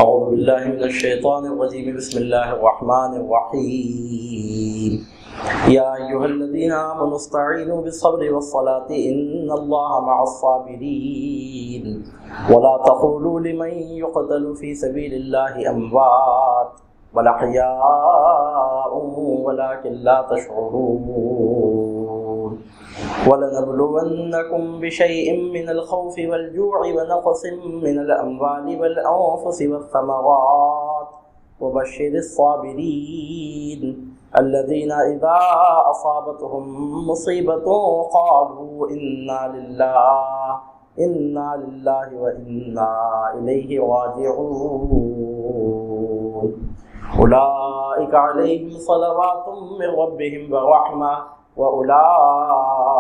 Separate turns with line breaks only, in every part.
اعوذ باللہ من الشیطان الرجیم بسم اللہ الرحمن الرحیم یا ایھا الذین آمنوا استعینوا بالصبر والصلاة ان اللہ مع الصابرین ولا تقولوا لمن يقتل في سبیل اللہ اموات بل احیاء ولکن لا تشعرون وَلَنَبْلُوَنَّكُمْ بِشَيْءٍ مِّنَ الْخَوْفِ وَالْجُوعِ وَنَقْصٍ مِّنَ الْأَمْوَالِ وَالْأَنفُسِ وَالثَّمَرَاتِ وَبَشِّرِ الصَّابِرِينَ الَّذِينَ إِذَا أَصَابَتْهُم مُّصِيبَةٌ قَالُوا إِنَّا لِلَّهِ وَإِنَّا إِلَيْهِ رَاجِعُونَ أُولَٰئِكَ عَلَيْهِمْ صَلَوَاتٌ مِّن رَّبِّهِمْ وَرَحْمَةٌ وَأُولَٰئِكَ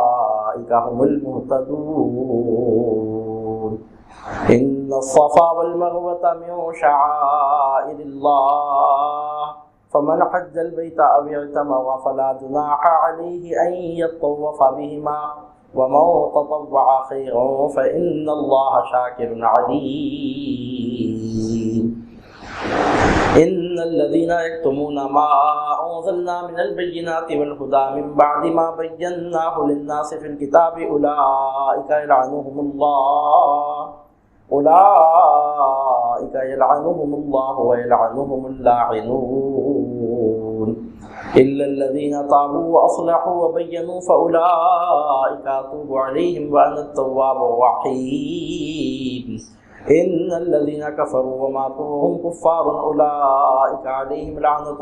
هُمُ الْمُهْتَدُونَ إِنَّ الصَّفَا وَالْمَرْوَةَ مِن شَعَائِرِ اللَّهِ فَمَنْ حَجَّ الْبَيْتَ أَوِ اعْتَمَرَ فَلَا جُنَاحَ عَلَيْهِ أَن يَطَّوَّفَ بِهِمَا وَمَن تَطَوَّعَ خَيْرًا فَإِنَّ اللَّهَ شَاكِرٌ عَلِيمٌ إن الذين يكتمون ما أنزلنا من البينات والهدى من بعد ما بيناه للناس في الكتاب أولئك يلعنهم الله ويلعنهم اللاعنون إلا الذين تابوا وأصلحوا وبينوا فأولئك أتوب عليهم وأنا التواب الرحيم إن الذين كفروا وماتوا وهم كفار أولئك عليهم لعنة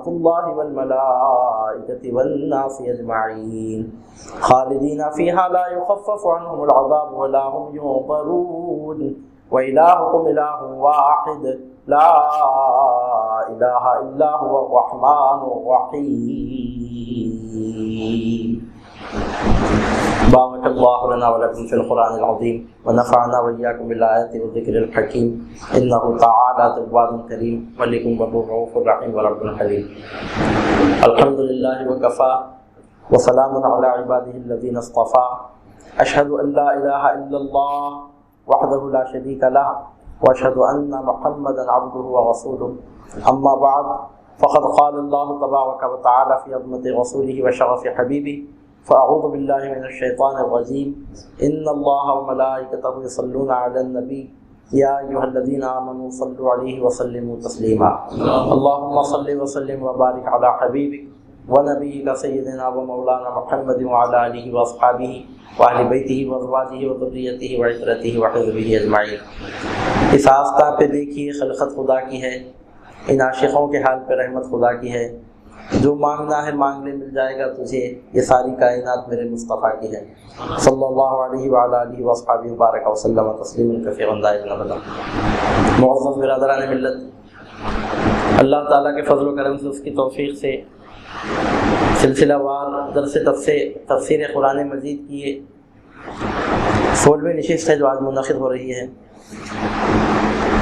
الله والملائكة والناس أجمعين خالدين فيها لا يخفف عنهم العذاب ولا هم ينظرون وإلهكم إله واحد لا إله إلا هو الرحمن الرحيم بارك الله لنا ولكم في القرآن العظيم ونفعنا وإياكم بالآيات والذكر الحكيم إنه تعالى تواب كريم ملك غفور رؤوف رحيم ورب حليم الحمد لله وكفى وسلام على عباده الذين اصطفى أشهد أن لا إله إلا الله وحده لا شريك له وأشهد أن محمدا عبده ورسوله أما بعد فقد قال الله تبارك وتعالى في عظمة رسوله وشرف حبيبه فأعوذ بالله من الشيطان الرجيم إن الله وملائكته يصلون على النبي يا أيها الذين آمنوا صلوا عليه وسلموا تسليما اللهم صل وسلم وبارك على حبيبك ونبيك سيدنا ومولانا محمد وعلى آله وأصحابه وأهل بيته وأزواجه وذريته وعترته وحزبه أجمعين اس آستہ پہ دیکھیے خلقت خدا کی ہے، ان عاشقوں کے حال پہ رحمت خدا کی ہے، جو مانگنا ہے مانگ لے مل جائے گا تجھے، یہ ساری کائنات میرے مصطفیٰ کی ہے صلی اللہ علیہ وعلی آلہ وصحبہ وبارک وسلم تسلیما کثیرا دائما ابدا۔ معزز برادران ملت، اللہ تعالیٰ کے فضل و کرم سے، اس کی توفیق سے سلسلہ وار درس تفسیر قرآن مجید کی یہ 16ویں نشست ہے جو آج منعقد ہو رہی ہے۔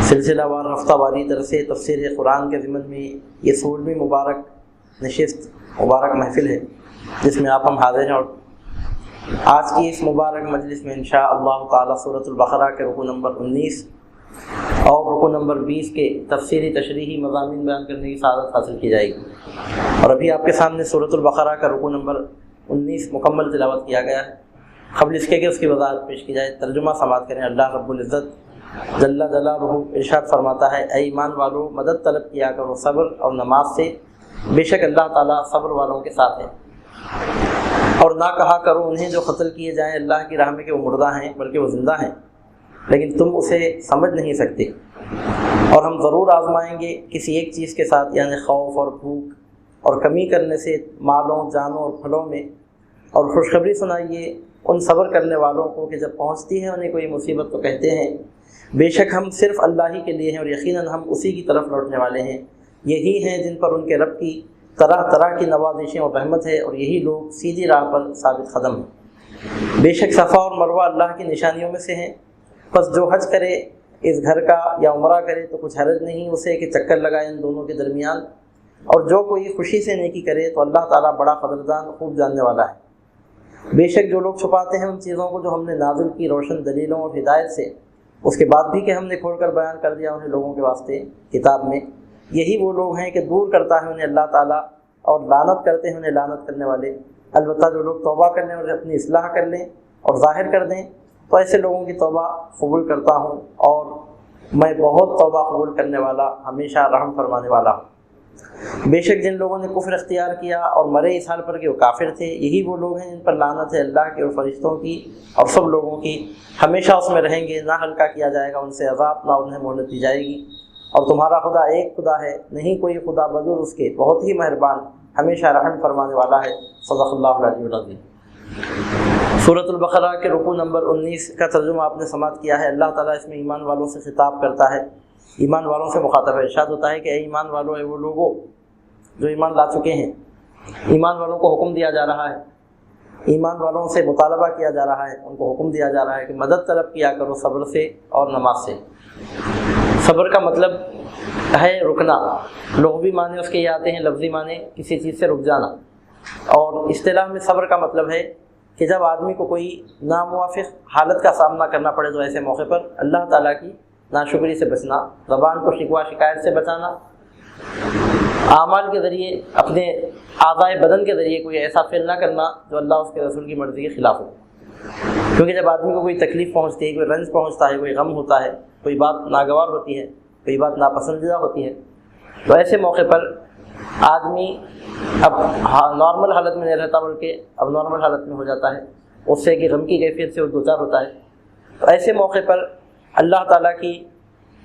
سلسلہ وار ہفتہ واری درس تفسیر قرآن کے ضمن میں یہ 16ویں مبارک نشست مبارک محفل ہے جس میں آپ ہم حاضر ہیں، اور آج کی اس مبارک مجلس میں انشاءاللہ تعالی سورۃ البقرہ کے رکوع نمبر 19 اور رکوع نمبر 20 کے تفسیری تشریحی مضامین بیان کرنے کی سعادت حاصل کی جائے گی۔ اور ابھی آپ کے سامنے سورۃ البقرہ کا رکوع نمبر 19 مکمل تلاوت کیا گیا ہے۔ قبل اس کے کہ اس کی وضاحت پیش کی جائے، ترجمہ سماعت کریں۔ اللہ رب العزت جل جلالہ ارشاد فرماتا ہے، اے ایمان والو مدد طلب کیا کرو صبر اور نماز سے، بے شک اللہ تعالیٰ صبر والوں کے ساتھ ہے۔ اور نہ کہا کرو انہیں جو قتل کیے جائیں اللہ کی راہ میں کہ وہ مردہ ہیں، بلکہ وہ زندہ ہیں لیکن تم اسے سمجھ نہیں سکتے۔ اور ہم ضرور آزمائیں گے کسی ایک چیز کے ساتھ، یعنی خوف اور بھوک اور کمی کرنے سے مالوں جانوں اور پھلوں میں، اور خوشخبری سنائیے ان صبر کرنے والوں کو کہ جب پہنچتی ہے انہیں کوئی مصیبت تو کہتے ہیں بے شک ہم صرف اللہ ہی کے لیے ہیں، اور یقیناً ہم اسی کی طرف لوٹنے والے ہیں۔ یہی ہیں جن پر ان کے رب کی طرح طرح کی نوازشیں اور رحمت ہے، اور یہی لوگ سیدھی راہ پر ثابت قدم ہیں۔ بے شک صفا اور مروہ اللہ کی نشانیوں میں سے ہیں، پس جو حج کرے اس گھر کا یا عمرہ کرے تو کچھ حرج نہیں اسے کہ چکر لگائے ان دونوں کے درمیان، اور جو کوئی خوشی سے نیکی کرے تو اللہ تعالیٰ بڑا قدردان خوب جاننے والا ہے۔ بے شک جو لوگ چھپاتے ہیں ان چیزوں کو جو ہم نے نازل کی روشن دلیلوں اور ہدایت سے، اس کے بعد بھی کہ ہم نے کھول کر بیان کر دیا انہیں لوگوں کے واسطے کتاب میں، یہی وہ لوگ ہیں کہ دور کرتا ہے انہیں اللہ تعالیٰ اور لعنت کرتے ہیں انہیں لعنت کرنے والے۔ البتہ جو لوگ توبہ کر لیں اور اپنی اصلاح کر لیں اور ظاہر کر دیں تو ایسے لوگوں کی توبہ قبول کرتا ہوں، اور میں بہت توبہ قبول کرنے والا، ہمیشہ رحم فرمانے والا ہوں۔ بے شک جن لوگوں نے کفر اختیار کیا اور مرے اس حال پر کہ وہ کافر تھے، یہی وہ لوگ ہیں جن پر لعنت ہے اللہ کی اور فرشتوں کی اور سب لوگوں کی، ہمیشہ اس میں رہیں گے، نہ ہلکا کیا جائے گا ان سے عذاب، نہ انہیں مہلت دی جائے گی۔ اور تمہارا خدا ایک خدا ہے، نہیں کوئی خدا بجز اس کے، بہت ہی مہربان، ہمیشہ رحم فرمانے والا ہے۔ صدق اللہ العلی العظیم۔ سورۃ البقرہ کے رکوع نمبر 19 کا ترجمہ آپ نے سماعت کیا ہے۔ اللہ تعالیٰ اس میں ایمان والوں سے خطاب کرتا ہے، ایمان والوں سے مخاطب ہے۔ ارشاد ہوتا ہے کہ اے ایمان والوں، اے وہ لوگوں جو ایمان لا چکے ہیں، ایمان والوں کو حکم دیا جا رہا ہے، ایمان والوں سے مطالبہ کیا جا رہا ہے، ان کو حکم دیا جا رہا ہے کہ مدد طلب کیا کرو صبر سے اور نماز سے۔ صبر کا مطلب ہے رکنا، لغوی معنی اس کے یہ آتے ہیں، لفظی معنی کسی چیز سے رک جانا، اور اصطلاح میں صبر کا مطلب ہے کہ جب آدمی کو کوئی ناموافق حالت کا سامنا کرنا پڑے تو ایسے موقع پر اللہ تعالیٰ کی ناشکری سے بچنا، زبان کو شکوہ شکایت سے بچانا، اعمال کے ذریعے، اپنے اعضائے بدن کے ذریعے کوئی ایسا فعل نہ کرنا جو اللہ اس کے رسول کی مرضی کے خلاف ہو۔ کیونکہ جب آدمی کو کوئی تکلیف پہنچتی ہے، کوئی رنج پہنچتا ہے، کوئی غم ہوتا ہے، کوئی بات ناگوار ہوتی ہے، کوئی بات ناپسندیدہ ہوتی ہے، تو ایسے موقع پر آدمی اب نارمل حالت میں نہیں رہتا بلکہ اب نارمل حالت میں ہو جاتا ہے، اس سے کہ غم کی کیفیت سے وہ دوچار ہوتا ہے۔ تو ایسے موقع پر اللہ تعالیٰ کی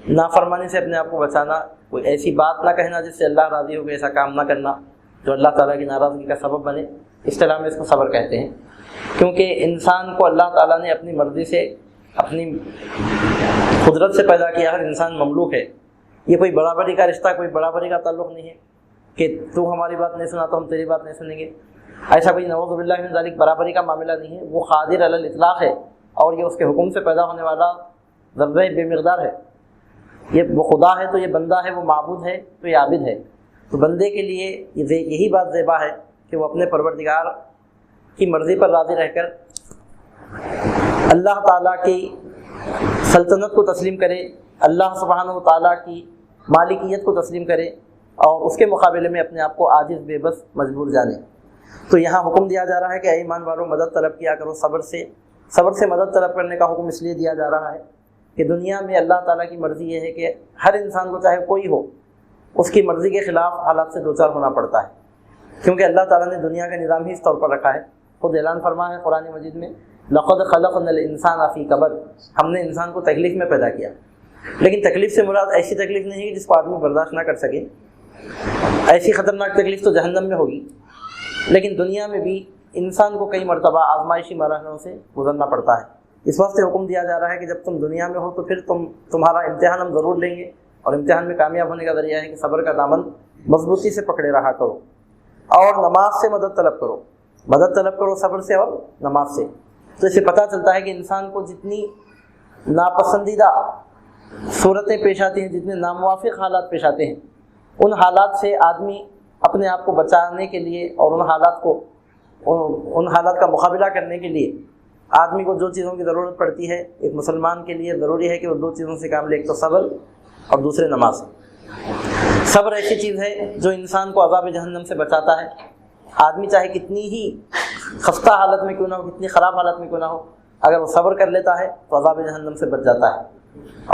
نافرمانی سے اپنے آپ کو بچانا، کوئی ایسی بات نہ کہنا جس سے اللہ راضی ہو، ایسا کام نہ کرنا جو اللہ تعالیٰ کی ناراضگی کا سبب بنے، اصطلاح میں اس کو صبر کہتے ہیں۔ کیونکہ انسان کو اللہ تعالیٰ نے اپنی مرضی سے، اپنی قدرت سے پیدا کیا، ہر انسان مملوک ہے۔ یہ کوئی برابری کا رشتہ، کوئی برابری کا تعلق نہیں ہے کہ تو ہماری بات نہیں سنا تو ہم تیری بات نہیں سنیں گے، ایسا کوئی نعوذ باللہ من ذالک برابری کا معاملہ نہیں ہے۔ وہ قادر علی الاطلاق ہے، اور یہ اس کے حکم سے پیدا ہونے والا ذرہ بے مقدار ہے۔ یہ وہ خدا ہے تو یہ بندہ ہے، وہ معبود ہے تو یہ عابد ہے۔ تو بندے کے لیے یہی بات زیبا ہے کہ وہ اپنے پروردگار کی مرضی پر راضی رہ کر اللہ تعالیٰ کی سلطنت کو تسلیم کرے، اللہ سبحانہ و تعالیٰ کی مالکیت کو تسلیم کرے، اور اس کے مقابلے میں اپنے آپ کو عاجز، بے بس، مجبور جانے۔ تو یہاں حکم دیا جا رہا ہے کہ اے ایمان والوں، مدد طلب کیا کرو صبر سے۔ صبر سے مدد طلب کرنے کا حکم اس لیے دیا جا رہا ہے کہ دنیا میں اللہ تعالیٰ کی مرضی یہ ہے کہ ہر انسان کو، چاہے کوئی ہو، اس کی مرضی کے خلاف حالات سے دوچار ہونا پڑتا ہے، کیونکہ اللہ تعالیٰ نے دنیا کا نظام ہی اس طور پر رکھا ہے۔ خود اعلان فرما ہے قرآن مجید میں، لقد خلقنا الانسان فی کبد، ہم نے انسان کو تکلیف میں پیدا کیا۔ لیکن تکلیف سے مراد ایسی تکلیف نہیں ہے جس کو آدمی برداشت نہ کر سکے، ایسی خطرناک تکلیف تو جہنم میں ہوگی۔ لیکن دنیا میں بھی انسان کو کئی مرتبہ آزمائشی مراحلوں سے گزرنا پڑتا ہے۔ اس واسطے حکم دیا جا رہا ہے کہ جب تم دنیا میں ہو تو پھر تمہارا امتحان ہم ضرور لیں گے، اور امتحان میں کامیاب ہونے کا ذریعہ ہے کہ صبر کا دامن مضبوطی سے پکڑے رہا کرو، اور نماز سے مدد طلب کرو، مدد طلب کرو صبر سے اور نماز سے۔ تو اس سے پتہ چلتا ہے کہ انسان کو جتنی ناپسندیدہ صورتیں پیش آتی ہیں، جتنے ناموافق حالات پیش آتے ہیں، ان حالات سے آدمی اپنے آپ کو بچانے کے لیے اور ان حالات کا مقابلہ کرنے کے لیے آدمی کو جو چیزوں کی ضرورت پڑتی ہے، ایک مسلمان کے لیے ضروری ہے کہ وہ دو چیزوں سے کام لے، ایک تو صبر اور دوسرے نماز۔ صبر ایسی چیز ہے جو انسان کو عذاب جہنم سے بچاتا ہے۔ آدمی چاہے کتنی ہی خستہ حالت میں کیوں نہ ہو، کتنی خراب حالت میں کیوں نہ ہو، اگر وہ صبر کر لیتا ہے تو عذاب جہنم سے بچ جاتا ہے،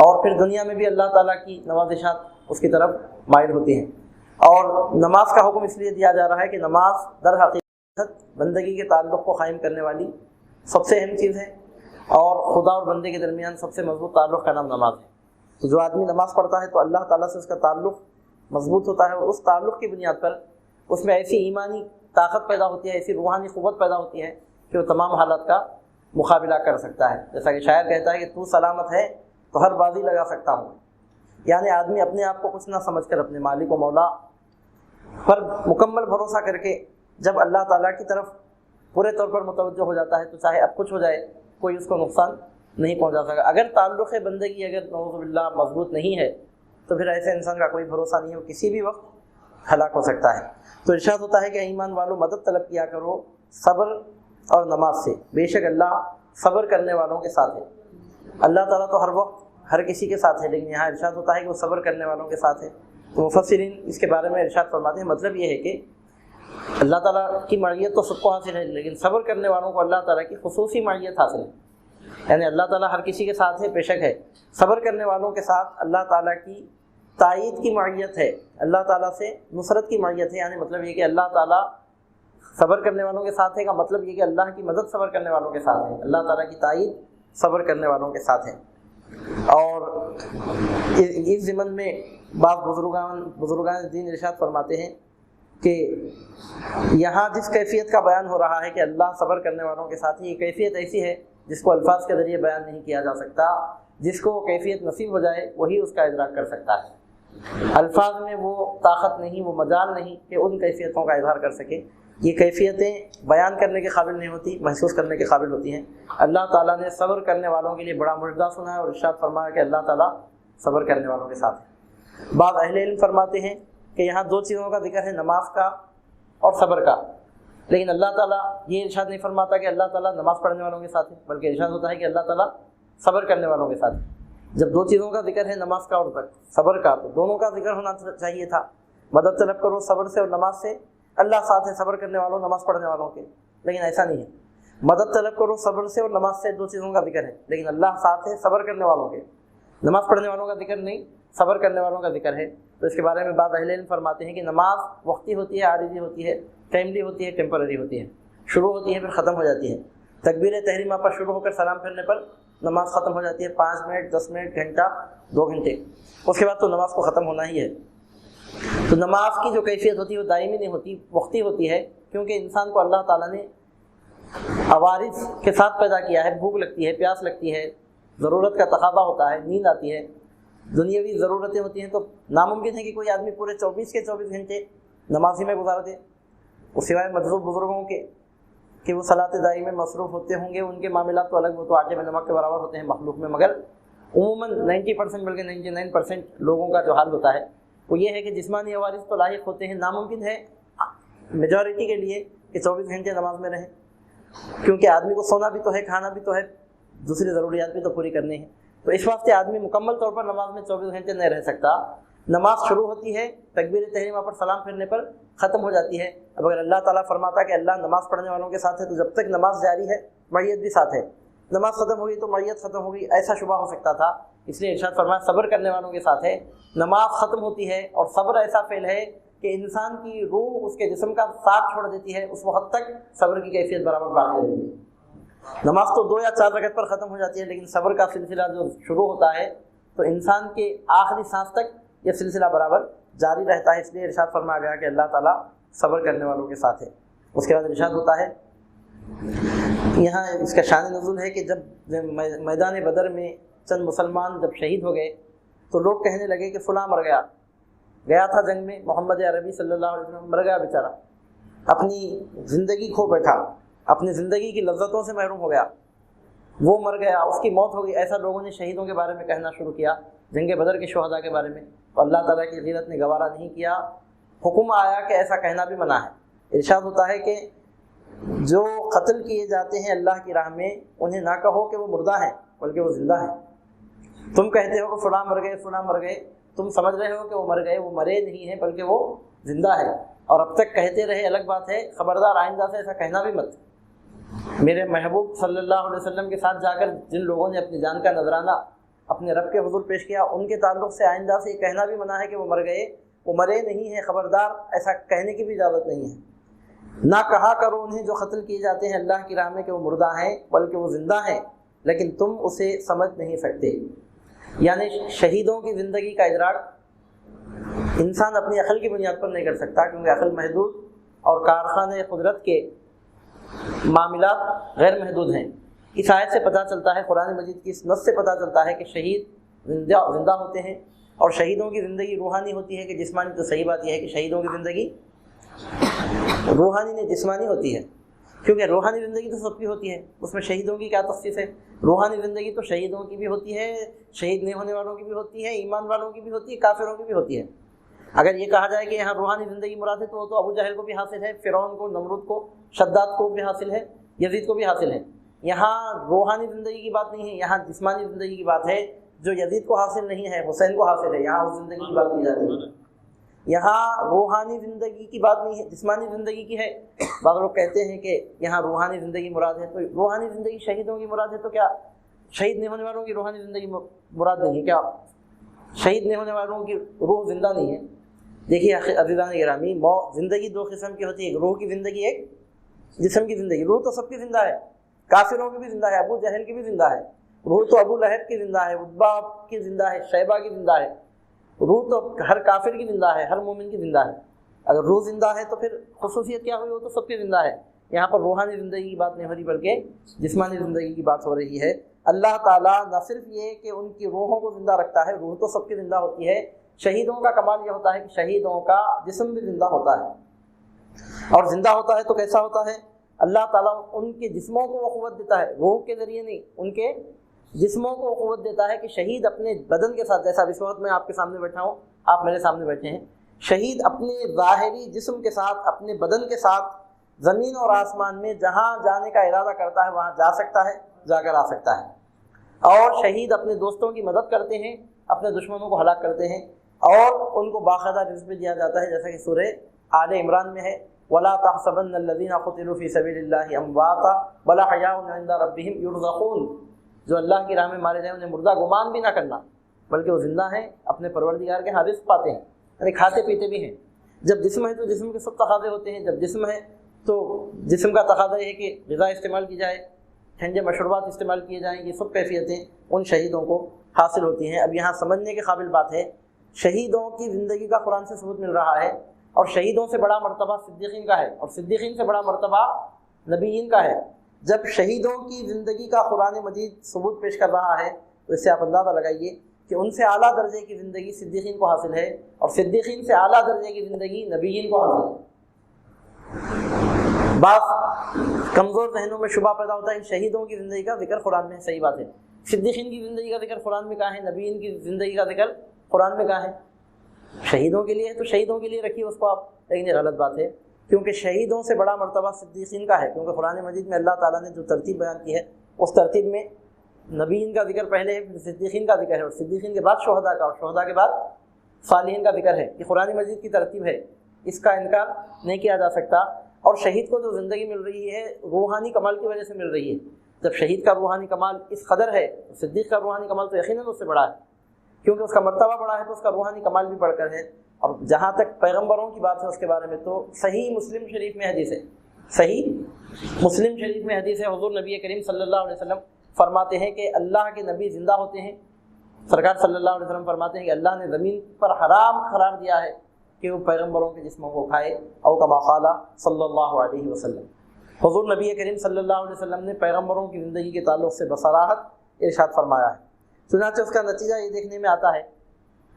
اور پھر دنیا میں بھی اللہ تعالیٰ کی نوازشات اس کی طرف مائل ہوتی ہیں۔ اور نماز کا حکم اس لیے دیا جا رہا ہے کہ نماز در حقیقت بندگی کے تعلق کو قائم کرنے والی سب سے اہم چیز ہے، اور خدا اور بندے کے درمیان سب سے مضبوط تعلق کا نام نماز ہے۔ تو جو آدمی نماز پڑھتا ہے تو اللہ تعالیٰ سے اس کا تعلق مضبوط ہوتا ہے، اور اس تعلق کی بنیاد پر اس میں ایسی ایمانی طاقت پیدا ہوتی ہے، ایسی روحانی قوت پیدا ہوتی ہے کہ وہ تمام حالات کا مقابلہ کر سکتا ہے۔ جیسا کہ شاعر کہتا ہے کہ تو سلامت ہے تو ہر بازی لگا سکتا ہوں، یعنی آدمی اپنے آپ کو کچھ نہ سمجھ کر اپنے مالک و مولا پر مکمل بھروسہ کر کے جب اللہ تعالیٰ کی طرف پورے طور پر متوجہ ہو جاتا ہے تو چاہے اب کچھ ہو جائے کوئی اس کو نقصان نہیں پہنچا سکا۔ اگر تعلق بندگی اگر نعوذ باللہ مضبوط نہیں ہے تو پھر ایسے انسان کا کوئی بھروسہ نہیں ہے، وہ کسی بھی وقت ہلاک ہو سکتا ہے۔ تو ارشاد ہوتا ہے کہ ایمان والوں، مدد طلب کیا کرو صبر اور نماز سے، بے شک اللہ صبر کرنے والوں کے ساتھ ہے۔ اللہ تعالیٰ تو ہر وقت ہر کسی کے ساتھ ہے، لیکن یہاں ارشاد ہوتا ہے کہ وہ صبر کرنے والوں کے ساتھ ہے۔ تو مفسرین اس کے بارے میں ارشاد فرماتے ہیں مطلب یہ ہے کہ اللہ تعالیٰ کی معیت تو سب کو حاصل ہے، لیکن صبر کرنے والوں کو اللہ تعالیٰ کی خصوصی معیت حاصل ہے۔ یعنی اللہ تعالیٰ ہر کسی کے ساتھ ہے، بے شک ہے، صبر کرنے والوں کے ساتھ اللہ تعالیٰ کی تائید کی معیت ہے، اللہ تعالیٰ سے نصرت کی معیت ہے۔ یعنی مطلب یہ کہ اللہ تعالیٰ صبر کرنے والوں کے ساتھ ہے کا مطلب یہ کہ اللہ کی مدد صبر کرنے والوں کے ساتھ ہے، اللہ تعالیٰ کی تائید صبر کرنے والوں کے ساتھ ہے۔ اور اس ضمن میں بعض بزرگان دین ارشاد فرماتے ہیں کہ یہاں جس کیفیت کا بیان ہو رہا ہے کہ اللہ صبر کرنے والوں کے ساتھ، یہ کیفیت ایسی ہے جس کو الفاظ کے ذریعے بیان نہیں کیا جا سکتا۔ جس کو کیفیت نصیب ہو جائے وہی اس کا ادراک کر سکتا ہے۔ الفاظ میں وہ طاقت نہیں، وہ مجال نہیں کہ ان کیفیتوں کا اظہار کر سکے۔ یہ کیفیتیں بیان کرنے کے قابل نہیں ہوتی، محسوس کرنے کے قابل ہوتی ہیں۔ اللہ تعالیٰ نے صبر کرنے والوں کے لیے بڑا معجزہ سنا ہے اور ارشاد فرمایا کہ اللہ تعالیٰ صبر کرنے والوں کے ساتھ ہے۔ بعض اہل علم فرماتے ہیں کہ یہاں دو چیزوں کا ذکر ہے، نماز کا اور صبر کا، لیکن اللہ تعالیٰ یہ ارشاد نہیں فرماتا کہ اللہ تعالیٰ نماز پڑھنے والوں کے ساتھ ہے، بلکہ ارشاد ہوتا ہے کہ اللہ تعالیٰ صبر کرنے والوں کے ساتھ ہے۔ جب دو چیزوں کا ذکر ہے، نماز کا اور صبر کا، تو دونوں کا ذکر ہونا چاہیے تھا۔ مدد طلب کرو صبر سے اور نماز سے، اللہ ساتھ ہے صبر کرنے والوں نماز پڑھنے والوں کے، لیکن ایسا نہیں ہے۔ مدد طلب کرو صبر سے اور نماز سے، دو چیزوں کا ذکر ہے، لیکن اللہ ساتھ ہے صبر کرنے والوں کے، نماز پڑھنے والوں کا ذکر نہیں، صبر کرنے والوں کا ذکر ہے۔ تو اس کے بارے میں بعض اہل علم فرماتے ہیں کہ نماز وقتی ہوتی ہے، عارضی ہوتی ہے، ٹائملی ہوتی ہے، ٹیمپرری ہوتی ہے، شروع ہوتی ہے پھر ختم ہو جاتی ہے۔ تکبیر تحریمہ پر شروع ہو کر سلام پھرنے پر نماز ختم ہو جاتی ہے، 5 منٹ، 10 منٹ، گھنٹہ، 2 گھنٹے، اس کے بعد تو نماز کو ختم ہونا ہی ہے۔ تو نماز کی جو کیفیت ہوتی ہے وہ دائمی نہیں ہوتی، وقتی ہوتی ہے، کیونکہ انسان کو اللہ تعالیٰ نے عوارض کے ساتھ پیدا کیا ہے۔ بھوک لگتی ہے، پیاس لگتی ہے، ضرورت کا تقاضا ہوتا ہے، نیند آتی ہے، دنیاوی ضرورتیں ہوتی ہیں، تو ناممکن ہے کہ کوئی آدمی پورے 24 کے 24 گھنٹے نماز ہی میں گزار دے۔ اس سوائے مجذوب بزرگوں کے کہ وہ صلاۃ دائی میں مصروف ہوتے ہوں گے، ان کے معاملات تو الگ، وہ تو آٹے میں نمک کے برابر ہوتے ہیں مخلوق میں، مگر عموماً 90% بلکہ 99% لوگوں کا جو حال ہوتا ہے وہ یہ ہے کہ جسمانی عوارض تو لاحق ہوتے ہیں۔ ناممکن ہے میجورٹی کے لیے کہ 24 گھنٹے نماز میں رہیں، کیونکہ آدمی کو سونا بھی تو ہے، کھانا بھی تو ہے، دوسری ضروریات بھی تو پوری کرنی ہے۔ تو اس واسطے آدمی مکمل طور پر نماز میں 24 گھنٹے نہیں رہ سکتا۔ نماز شروع ہوتی ہے تکبیر تحریمہ پر سلام پھرنے پر، ختم ہو جاتی ہے۔ اب اگر اللہ تعالیٰ فرماتا کہ اللہ نماز پڑھنے والوں کے ساتھ ہے، تو جب تک نماز جاری ہے معیت بھی ساتھ ہے، نماز ختم ہوگی تو معیت ختم ہوگی، ایسا شبہ ہو سکتا تھا۔ اس لیے ارشاد فرمایا صبر کرنے والوں کے ساتھ ہے۔ نماز ختم ہوتی ہے، اور صبر ایسا فعل ہے کہ انسان کی روح اس کے جسم کا ساتھ چھوڑ دیتی ہے، اس وقت تک صبر کی کیفیت برابر باقی رہتی ہے۔ نماز تو 2 یا 4 رکعت پر ختم ہو جاتی ہے، لیکن صبر کا سلسلہ جو شروع ہوتا ہے تو انسان کے آخری سانس تک یہ سلسلہ برابر جاری رہتا ہے۔ اس لیے ارشاد فرمایا گیا کہ اللہ تعالیٰ صبر کرنے والوں کے ساتھ ہے۔ اس کے بعد ارشاد ہوتا ہے، یہاں اس کا شان نزول ہے کہ جب میدان بدر میں چند مسلمان جب شہید ہو گئے تو لوگ کہنے لگے کہ فلاں مر گیا تھا جنگ میں، محمد عربی صلی اللہ علیہ وسلم مر گیا بیچارہ، اپنی زندگی کھو بیٹھا، اپنی زندگی کی لذتوں سے محروم ہو گیا، وہ مر گیا، اس کی موت ہو گئی۔ ایسا لوگوں نے شہیدوں کے بارے میں کہنا شروع کیا، جنگ بدر کے شہداء کے بارے میں، تو اللہ تعالیٰ کی غیرت نے گوارا نہیں کیا، حکم آیا کہ ایسا کہنا بھی منع ہے۔ ارشاد ہوتا ہے کہ جو قتل کیے جاتے ہیں اللہ کی راہ میں، انہیں نہ کہو کہ وہ مردہ ہیں بلکہ وہ زندہ ہیں۔ تم کہتے ہو کہ فلاں مر گئے، فلاں مر گئے، تم سمجھ رہے ہو کہ وہ مر گئے، وہ مرے نہیں ہیں بلکہ وہ زندہ ہے، اور اب تک کہتے رہے الگ بات ہے، خبردار آئندہ سے ایسا کہنا بھی مت۔ میرے محبوب صلی اللہ علیہ وسلم کے ساتھ جا کر جن لوگوں نے اپنی جان کا نذرانہ اپنے رب کے حضور پیش کیا، ان کے تعلق سے آئندہ سے یہ کہنا بھی منع ہے کہ وہ مر گئے، وہ مرے نہیں ہیں، خبردار ایسا کہنے کی بھی اجازت نہیں ہے۔ نہ کہا کرو انہیں جو قتل کیے جاتے ہیں اللہ کی راہ میں کہ وہ مردہ ہیں بلکہ وہ زندہ ہیں، لیکن تم اسے سمجھ نہیں سکتے۔ یعنی شہیدوں کی زندگی کا ادراک انسان اپنی عقل کی بنیاد پر نہیں کر سکتا، کیونکہ عقل محدود اور کارخانے قدرت کے معاملات غیر محدود ہیں۔ اس آیت سے پتہ چلتا ہے، قرآن مجید کی اس نص سے پتہ چلتا ہے کہ شہید زندہ ہوتے ہیں، اور شہیدوں کی زندگی روحانی ہوتی ہے کہ جسمانی۔ تو صحیح بات یہ ہے کہ شہیدوں کی زندگی روحانی نہیں جسمانی ہوتی ہے، کیونکہ روحانی زندگی تو سب کی ہوتی ہے، اس میں شہیدوں کی کیا تخصیص ہے؟ روحانی زندگی تو شہیدوں کی بھی ہوتی ہے، شہید نہیں ہونے والوں کی بھی ہوتی ہے، ایمان والوں کی بھی ہوتی ہے، کافروں کی بھی ہوتی ہے۔ اگر یہ کہا جائے کہ یہاں روحانی زندگی مراد ہے تو ابو جہل کو بھی حاصل ہے، فرعون کو، نمرود کو، شداد کو بھی حاصل ہے، یزید کو بھی حاصل ہے۔ یہاں روحانی زندگی کی بات نہیں ہے، یہاں جسمانی زندگی کی بات ہے جو یزید کو حاصل نہیں ہے حسین کو حاصل ہے. یہاں اس زندگی کی بات کی جا رہی ہے, یہاں روحانی زندگی کی بات نہیں ہے, جسمانی زندگی کی ہے. بعض لوگ کہتے ہیں کہ یہاں روحانی زندگی مراد ہے, تو روحانی زندگی شہیدوں کی مراد ہے, تو کیا شہید نہیں ہونے والوں کی روحانی زندگی مراد نہیں ہے؟ کیا شہید نہیں ہونے والوں کی روح زندہ نہیں ہے؟ دیکھیے عزیزان گرامی, زندگی دو قسم کی ہوتی ہے, ایک روح کی زندگی, ایک جسم کی زندگی. روح تو سب کی زندہ ہے, کافروں کی بھی زندہ ہے, ابو جہل کی بھی زندہ ہے. روح تو ابو لہب کی زندہ ہے, عتبہ کی زندہ ہے, شیبہ کی زندہ ہے. روح تو ہر کافر کی زندہ ہے, ہر مومن کی زندہ ہے. اگر روح زندہ ہے تو پھر خصوصیت کیا ہوئی, وہ تو سب کی زندہ ہے. یہاں پر روحانی زندگی کی بات نہیں ہو رہی بلکہ جسمانی زندگی کی بات ہو رہی ہے. اللہ تعالیٰ نہ صرف یہ کہ ان کی روحوں کو زندہ رکھتا ہے, روح تو سب کی زندہ ہوتی ہے, شہیدوں کا کمال یہ ہوتا ہے کہ شہیدوں کا جسم بھی زندہ ہوتا ہے. اور زندہ ہوتا ہے تو کیسا ہوتا ہے؟ اللہ تعالیٰ ان کے جسموں کو وہ قوت دیتا ہے, روح کے ذریعے نہیں, ان کے جسموں کو وہ قوت دیتا ہے کہ شہید اپنے بدن کے ساتھ, جیسا اس وقت میں آپ کے سامنے بیٹھا ہوں, آپ میرے سامنے بیٹھے ہیں, شہید اپنے ظاہری جسم کے ساتھ, اپنے بدن کے ساتھ زمین اور آسمان میں جہاں جانے کا ارادہ کرتا ہے وہاں جا سکتا ہے, جا کر آ سکتا ہے. اور شہید اپنے دوستوں کی مدد کرتے ہیں, اپنے دشمنوں کو ہلاک کرتے ہیں, اور ان کو باقاعدہ رزق بھی دیا جاتا ہے, جیسا کہ سورہ آل عمران میں ہے, وَلَا تَحْسَبَنَّ الَّذِينَ قُتِلُوا فِي سَبِيلِ اللَّهِ أَمْوَاتًا بَلْ أَحْيَاءٌ عِندَ رَبِّهِمْ يُرْزَقُونَ. جو اللہ کی راہ میں مارے جائیں انہیں مردہ گمان بھی نہ کرنا, بلکہ وہ زندہ ہیں, اپنے پروردگار کے ہاں رزق پاتے ہیں, یعنی کھاتے پیتے بھی ہیں. جب جسم ہے تو جسم کے سب تقاضے ہوتے ہیں, جب جسم ہے تو جسم کا تقاضا یہ ہے کہ غذا استعمال کی جائے, ٹھنڈے مشروبات استعمال کیے جائیں. یہ سب کیفیتیں ان شہیدوں کو حاصل ہوتی ہیں. اب یہاں سمجھنے کے قابل بات ہے, شہیدوں کی زندگی کا قرآن سے ثبوت مل رہا ہے, اور شہیدوں سے بڑا مرتبہ صدیقین کا ہے, اور صدیقین سے بڑا مرتبہ نبیین کا ہے. جب شہیدوں کی زندگی کا قرآن مجید ثبوت پیش کر رہا ہے تو اس سے آپ اندازہ لگائیے کہ ان سے اعلیٰ درجے کی زندگی صدیقین کو حاصل ہے, اور صدیقین سے اعلیٰ درجے کی زندگی نبیین کو حاصل ہے. بعض کمزور ذہنوں میں شبہ پیدا ہوتا ہے کہ شہیدوں کی زندگی کا ذکر قرآن میں ہے, صحیح بات ہے, صدیقین کی زندگی کا ذکر قرآن میں کہاں ہے, نبیین کی زندگی کا ذکر قرآن میں کہاں ہے؟ شہیدوں کے لیے ہے تو شہیدوں کے لیے رکھیے اس کو آپ, لیکن یہ غلط بات ہے, کیونکہ شہیدوں سے بڑا مرتبہ صدیقین کا ہے. کیونکہ قرآن مجید میں اللہ تعالیٰ نے جو ترتیب بیان کی ہے اس ترتیب میں نبیین کا ذکر پہلے ہے, پھر صدیقین کا ذکر ہے, اور صدیقین کے بعد شہداء کا, اور شہداء کے بعد صالحین کا ذکر ہے. یہ قرآن مجید کی ترتیب ہے, اس کا انکار نہیں کیا جا سکتا. اور شہید کو جو زندگی مل رہی ہے روحانی کمال کی وجہ سے مل رہی ہے. جب شہید کا روحانی کمال اس قدر ہے, صدیق کا روحانی کمال تو یقیناً اس سے بڑا ہے, کیونکہ اس کا مرتبہ بڑا ہے تو اس کا روحانی کمال بھی بڑھ کر ہے. اور جہاں تک پیغمبروں کی بات ہے اس کے بارے میں تو صحیح مسلم شریف میں حدیث ہے, صحیح مسلم شریف میں حدیث ہے, حضور نبی کریم صلی اللہ علیہ وسلم فرماتے ہیں کہ اللہ کے نبی زندہ ہوتے ہیں, سرکار صلی اللہ علیہ وسلم فرماتے ہیں کہ اللہ نے زمین پر حرام قرار دیا ہے کہ وہ پیغمبروں کے جسموں کو کھائے, او کما قال صلی اللہ علیہ وسلم. حضور نبی کریم صلی اللہ علیہ وسلم نے پیغمبروں کی زندگی کے تعلق سے بصراحت ارشاد فرمایا ہے. چنانچہ اس کا نتیجہ یہ دیکھنے میں آتا ہے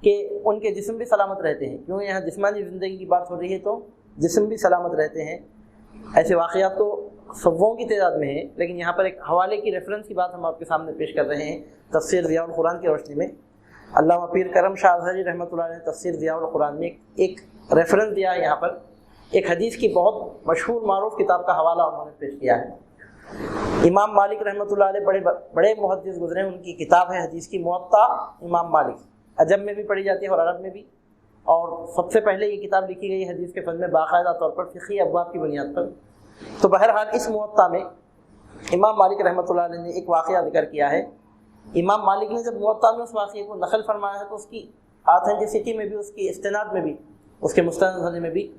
کہ ان کے جسم بھی سلامت رہتے ہیں, کیونکہ یہاں جسمانی زندگی کی بات ہو رہی ہے تو جسم بھی سلامت رہتے ہیں. ایسے واقعات تو صفوں کی تعداد میں ہیں, لیکن یہاں پر ایک حوالے کی ریفرنس کی بات ہم آپ کے سامنے پیش کر رہے ہیں تفسیر ضیاء القرآن کی روشنی میں. علامہ پیر کرم شاہ اظہری رحمۃ اللہ علیہ نے تفسیر ضیاء القرآن میں ایک ریفرنس دیا ہے. یہاں پر ایک حدیث کی بہت مشہور معروف کتاب کا حوالہ انہوں نے پیش کیا ہے. امام مالک رحمۃ اللہ علیہ بڑے محدث گزرے ہیں, ان کی کتاب ہے حدیث کی موطا امام مالک, عجم میں بھی پڑھی جاتی ہے اور عرب میں بھی, اور سب سے پہلے یہ کتاب لکھی گئی حدیث کے فن میں باقاعدہ طور پر فقہی ابواب کی بنیاد پر. تو بہرحال اس موطا میں امام مالک رحمۃ اللہ علیہ نے ایک واقعہ ذکر کیا ہے. امام مالک نے جب موطا میں اس واقعے کو نقل فرمایا ہے تو اس کی آتھینٹسٹی میں بھی, اس کی استناد میں بھی, اس کے مستند ہونے میں بھی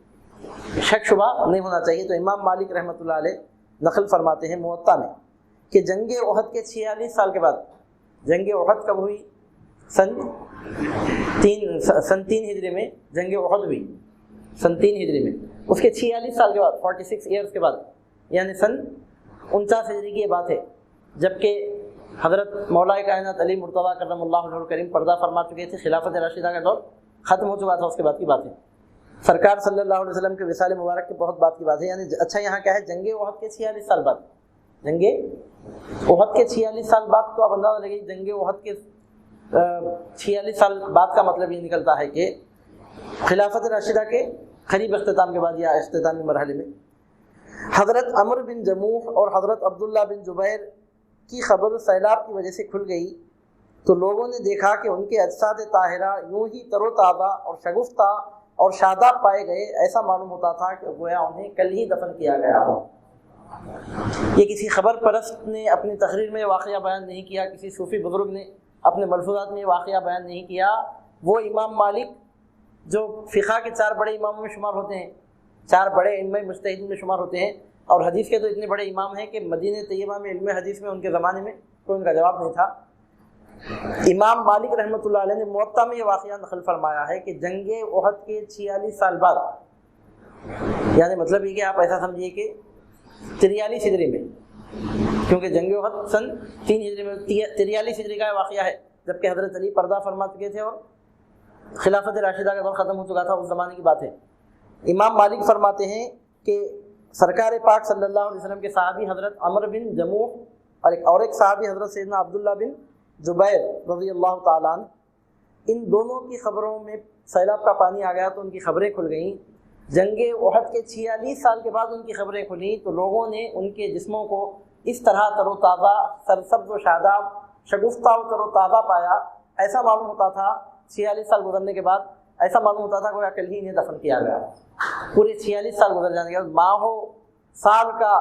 شک شبہ نہیں ہونا چاہیے. تو امام مالک رحمۃ اللہ علیہ نقل فرماتے ہیں موطا میں کہ جنگ احد کے 46 سال کے بعد, جنگ احد کب ہوئی؟ سن 3 ہجری میں جنگ احد ہوئی, سن 3 ہجری میں. اس کے 46 سال کے بعد, 46 ایئرس کے بعد, یعنی سن 49 ہجری کی یہ بات ہے, جبکہ حضرت مولا کائنات علی مرتضیٰ کرم اللہ وجہہ الکریم پردہ فرما چکے تھے, خلافت راشدہ کا دور ختم ہو چکا تھا, اس کے بعد کی بات ہے. سرکار صلی اللہ علیہ وسلم کے وصال مبارک کے بہت بات کی بات ہے. یعنی اچھا یہاں کیا ہے, جنگ احد کے 46 سال بعد, جنگ احد کے 46 سال بعد, تو آپ اندازہ لگائیے جنگ احد کے 46 سال بعد کا مطلب یہ نکلتا ہے کہ خلافت راشدہ کے قریب اختتام کے بعد یا اختتامی مرحلے میں حضرت عمرو بن جموح اور حضرت عبداللہ بن زبیر کی خبر سیلاب کی وجہ سے کھل گئی, تو لوگوں نے دیکھا کہ ان کے اجساد طاہرہ یوں ہی تر و تازہ اور شگفتہ اور شاداب پائے گئے، ایسا معلوم ہوتا تھا کہ گویا انہیں کل ہی دفن کیا گیا ہو۔ یہ کسی خبر پرست نے اپنی تقریر میں واقعہ بیان نہیں کیا، کسی صوفی بزرگ نے اپنے ملفوظات میں واقعہ بیان نہیں کیا۔ وہ امام مالک جو فقہ کے 4 بڑے اماموں میں شمار ہوتے ہیں، 4 بڑے ائمہ مجتہدین میں شمار ہوتے ہیں، اور حدیث کے تو اتنے بڑے امام ہیں کہ مدینہ طیبہ میں علم حدیث میں ان کے زمانے میں کوئی ان کا جواب نہیں تھا۔ امام مالک رحمۃ اللہ علیہ نے موطا میں یہ واقعہ نقل فرمایا ہے کہ جنگ احد کے 46 سال بعد، یعنی مطلب یہ کہ آپ ایسا سمجھیے کہ 43 ہجری میں، کیونکہ جنگ احد سن 3 ہجری میں 43 ہجری کا واقعہ ہے، جبکہ حضرت علی پردہ فرما چکے تھے اور خلافت راشدہ کا دور ختم ہو چکا تھا، اس زمانے کی بات ہے۔ امام مالک فرماتے ہیں کہ سرکار پاک صلی اللہ علیہ وسلم کے صحابی حضرت عمر بن جموح اور ایک صحابی حضرت سیدنا عبداللہ بن جبیر رضی اللہ تعالیٰ عنہ، ان دونوں کی خبروں میں سیلاب کا پانی آ گیا تو ان کی خبریں کھل گئیں۔ جنگ احد کے 46 سال کے بعد ان کی خبریں کھلیں تو لوگوں نے ان کے جسموں کو اس طرح تر و تازہ، سرسبز و شاداب، شگفتہ و تر و تازہ پایا، ایسا معلوم ہوتا تھا 46 سال گزرنے کے بعد، ایسا معلوم ہوتا تھا کہ کل ہی انہیں دفن کیا گیا۔ پورے 46 سال گزر جانے کے بعد ماہوں سال کا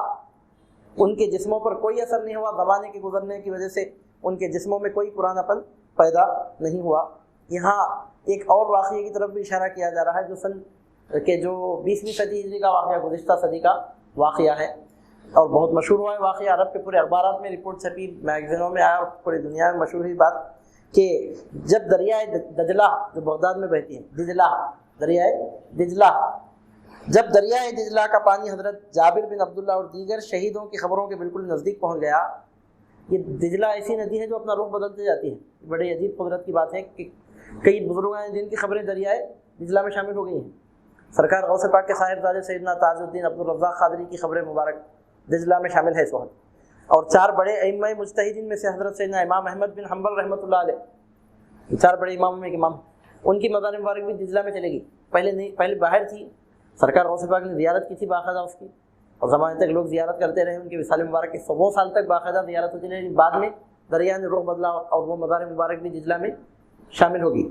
ان کے جسموں پر کوئی اثر نہیں ہوا، زمانے کے گزرنے کی وجہ سے ان کے جسموں میں کوئی پرانا پن پیدا نہیں ہوا۔ یہاں ایک اور واقعے کی طرف بھی اشارہ کیا جا رہا ہے جو سن کہ جو 20ویں صدی ہجری کا واقعہ، گزشتہ صدی کا واقعہ ہے اور بہت مشہور ہوا ہے واقعہ، عرب کے پورے اخبارات میں رپورٹ چھپی، میگزینوں میں آیا اور پوری دنیا میں مشہور ہوئی بات کہ جب دریائے دجلہ جو بغداد میں بہتی ہے، دریائے دجلہ، جب دریائے دجلہ کا پانی حضرت جابر بن عبداللہ اور دیگر شہیدوں کی خبروں کے بالکل نزدیک پہنچ گیا۔ یہ دجلہ ایسی ندی ہے جو اپنا رخ بدلتے جاتی ہے، بڑی عجیب قدرت کی بات ہے کہ کئی بزرگان ہیں جن کی خبریں دریائے دجلہ میں شامل ہو گئی ہیں۔ سرکار غوث پاک کے صاحبزادے سیدنا تاج الدین عبدالرزاق قادری کی خبر مبارک دجلہ میں شامل ہے اس وقت، اور 4 بڑے ائمہ مجتہدین میں سے حضرت سیدنا امام احمد بن حنبل رحمۃ اللہ علیہ، 4 بڑے اماموں میں ایک امام، ان کی مزار مبارک بھی دجلہ میں چلے گی۔ پہلے باہر تھی، سرکار غوث پاک نے زیارت کی تھی باقاعدہ اس کی، اور زمانے تک لوگ زیارت کرتے رہے، ان کے وصال مبارک کی 100 سال تک باقاعدہ زیارت ہوتی رہی، بعد میں دریا نے رخ بدلا اور وہ مزار مبارک بھی دجلہ میں شامل ہوگی۔